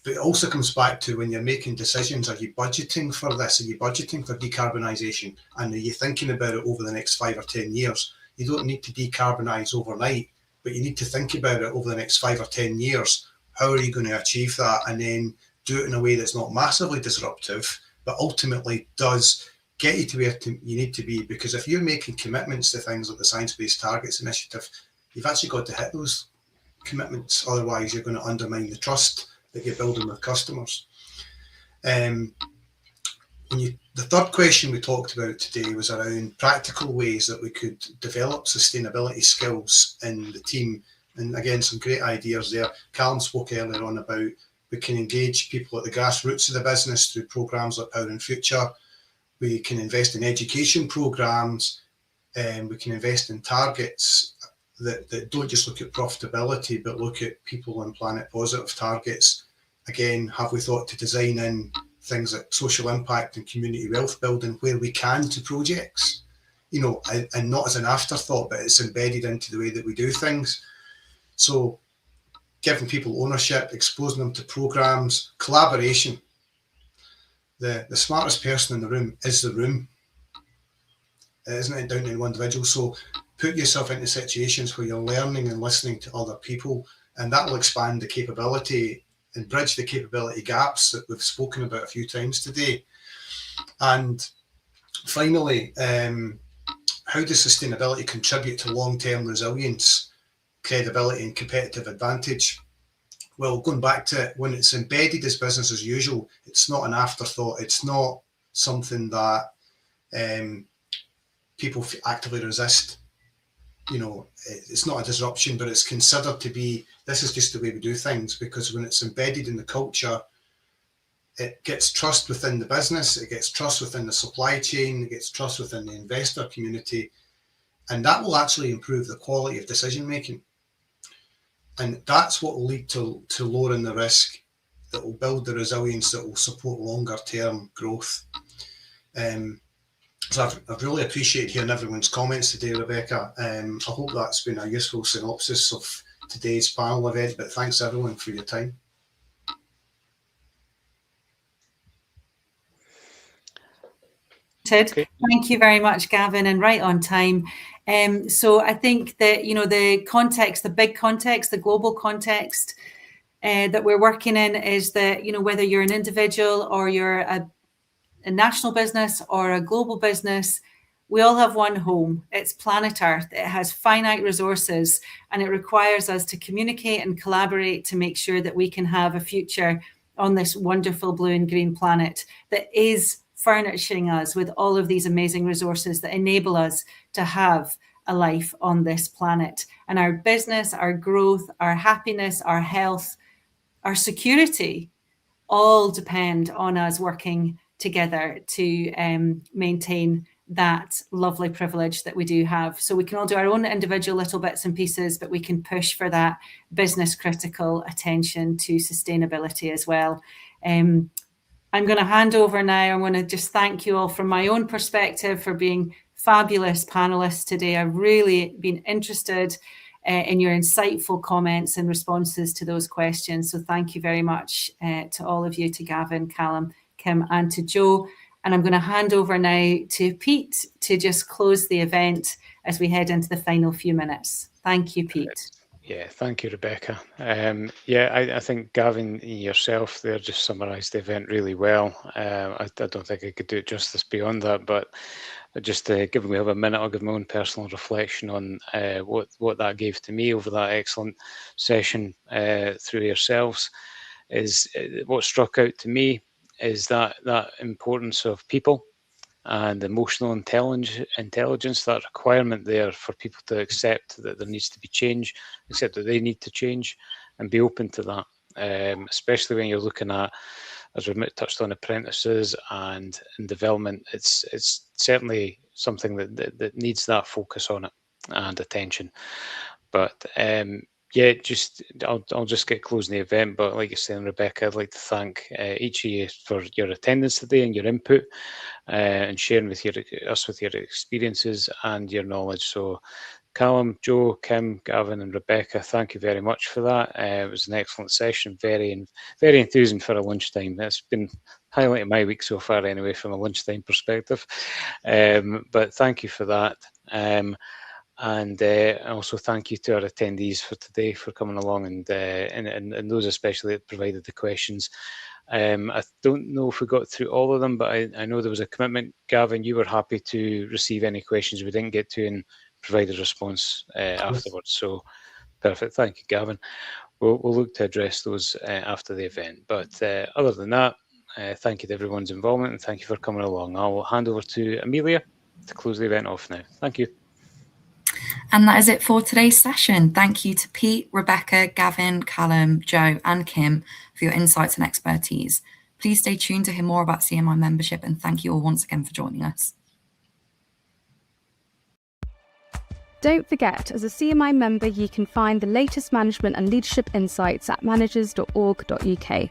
Speaker 8: But it also comes back to when you're making decisions, are you budgeting for this? Are you budgeting for decarbonisation? And are you thinking about it over the next 5 or 10 years? You don't need to decarbonise overnight, but you need to think about it over the next 5 or 10 years. How are you going to achieve that? And then do it in a way that's not massively disruptive, but ultimately does get you to where you need to be. Because if you're making commitments to things like the Science Based Targets Initiative, you've actually got to hit those commitments. Otherwise, you're going to undermine the trust that you're building with customers. The third question we talked about today was around practical ways that we could develop sustainability skills in the team. And again, some great ideas there. Callum spoke earlier on about we can engage people at the grassroots of the business through programs like Power in Future. We can invest in education programs, and we can invest in targets that don't just look at profitability, but look at people and planet positive targets. Again, have we thought to design in things like social impact and community wealth building where we can to projects, and not as an afterthought, but it's embedded into the way that we do things. So giving people ownership, exposing them to programs, collaboration. The smartest person in the room is the room. Isn't it down to one individual? So put yourself into situations where you're learning and listening to other people, and that will expand the capability and bridge the capability gaps that we've spoken about a few times today. And finally, how does sustainability contribute to long-term resilience, credibility and competitive advantage? Well, going back to it, when it's embedded as business as usual, it's not an afterthought. It's not something that people actively resist. You know, it's not a disruption, but it's considered to be, this is just the way we do things, because when it's embedded in the culture, it gets trust within the business, it gets trust within the supply chain, it gets trust within the investor community, and that will actually improve the quality of decision making. And that's what will lead to lowering the risk, that will build the resilience, that will support longer term growth. So I've really appreciated hearing everyone's comments today, Rebecca. I hope that's been a useful synopsis of today's panel event, but thanks everyone for your time.
Speaker 7: Okay. Thank you very much, Gavin, and right on time. So I think that, you know, the context, the big context, the global context that we're working in is that, you know, whether you're an individual or you're a national business or a global business, we all have one home. It's planet Earth. It has finite resources, and it requires us to communicate and collaborate to make sure that we can have a future on this wonderful blue and green planet that is furnishing us with all of these amazing resources that enable us to have a life on this planet. And our business, our growth, our happiness, our health, our security all depend on us working together to maintain that lovely privilege that we do have. So we can all do our own individual little bits and pieces, but we can push for that business critical attention to sustainability as well. I'm going to hand over now. I want to just thank you all from my own perspective for being fabulous panelists today. I've really been interested in your insightful comments and responses to those questions. So thank you very much to all of you, to Gavin, Callum, Kim, and to Joe. And I'm going to hand over now to Pete to just close the event as we head into the final few minutes. Thank you, Pete.
Speaker 6: Yeah, thank you, Rebecca. I think Gavin, yourself there just summarised the event really well. I don't think I could do it justice beyond that, but just given we have a minute, I'll give my own personal reflection on what that gave to me over that excellent session through yourselves. Is what struck out to me is that importance of people and emotional intelligence, that requirement there for people to accept that there needs to be change, accept that they need to change, and be open to that, especially when you're looking at, as we touched on, apprentices and development. It's certainly something that needs that focus on it and attention. But I'll just get closing the event. But like you're saying, Rebecca, I'd like to thank each of you for your attendance today and your input and sharing with us with your experiences and your knowledge. So Callum, Joe, Kim, Gavin and Rebecca, thank you very much for that. It was an excellent session, very enthusing for a lunchtime. That's been highlighting my week so far anyway from a lunchtime perspective. But thank you for that. And also thank you to our attendees for today for coming along and those especially that provided the questions. I don't know if we got through all of them, but I know there was a commitment. Gavin, you were happy to receive any questions we didn't get to and provide a response afterwards. So perfect. Thank you, Gavin. We'll look to address those after the event. But other than that, thank you to everyone's involvement and thank you for coming along. I'll hand over to Amelia to close the event off now. Thank you.
Speaker 5: And that is it for today's session. Thank you to Pete, Rebecca, Gavin, Callum, Joe and Kim for your insights and expertise. Please stay tuned to hear more about CMI membership, and thank you all once again for joining us.
Speaker 4: Don't forget, as a CMI member, you can find the latest management and leadership insights at managers.org.uk.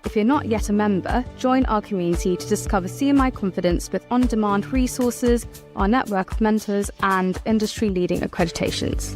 Speaker 4: If you're not yet a member, join our community to discover CMI Confidence with on-demand resources, our network of mentors, and industry-leading accreditations.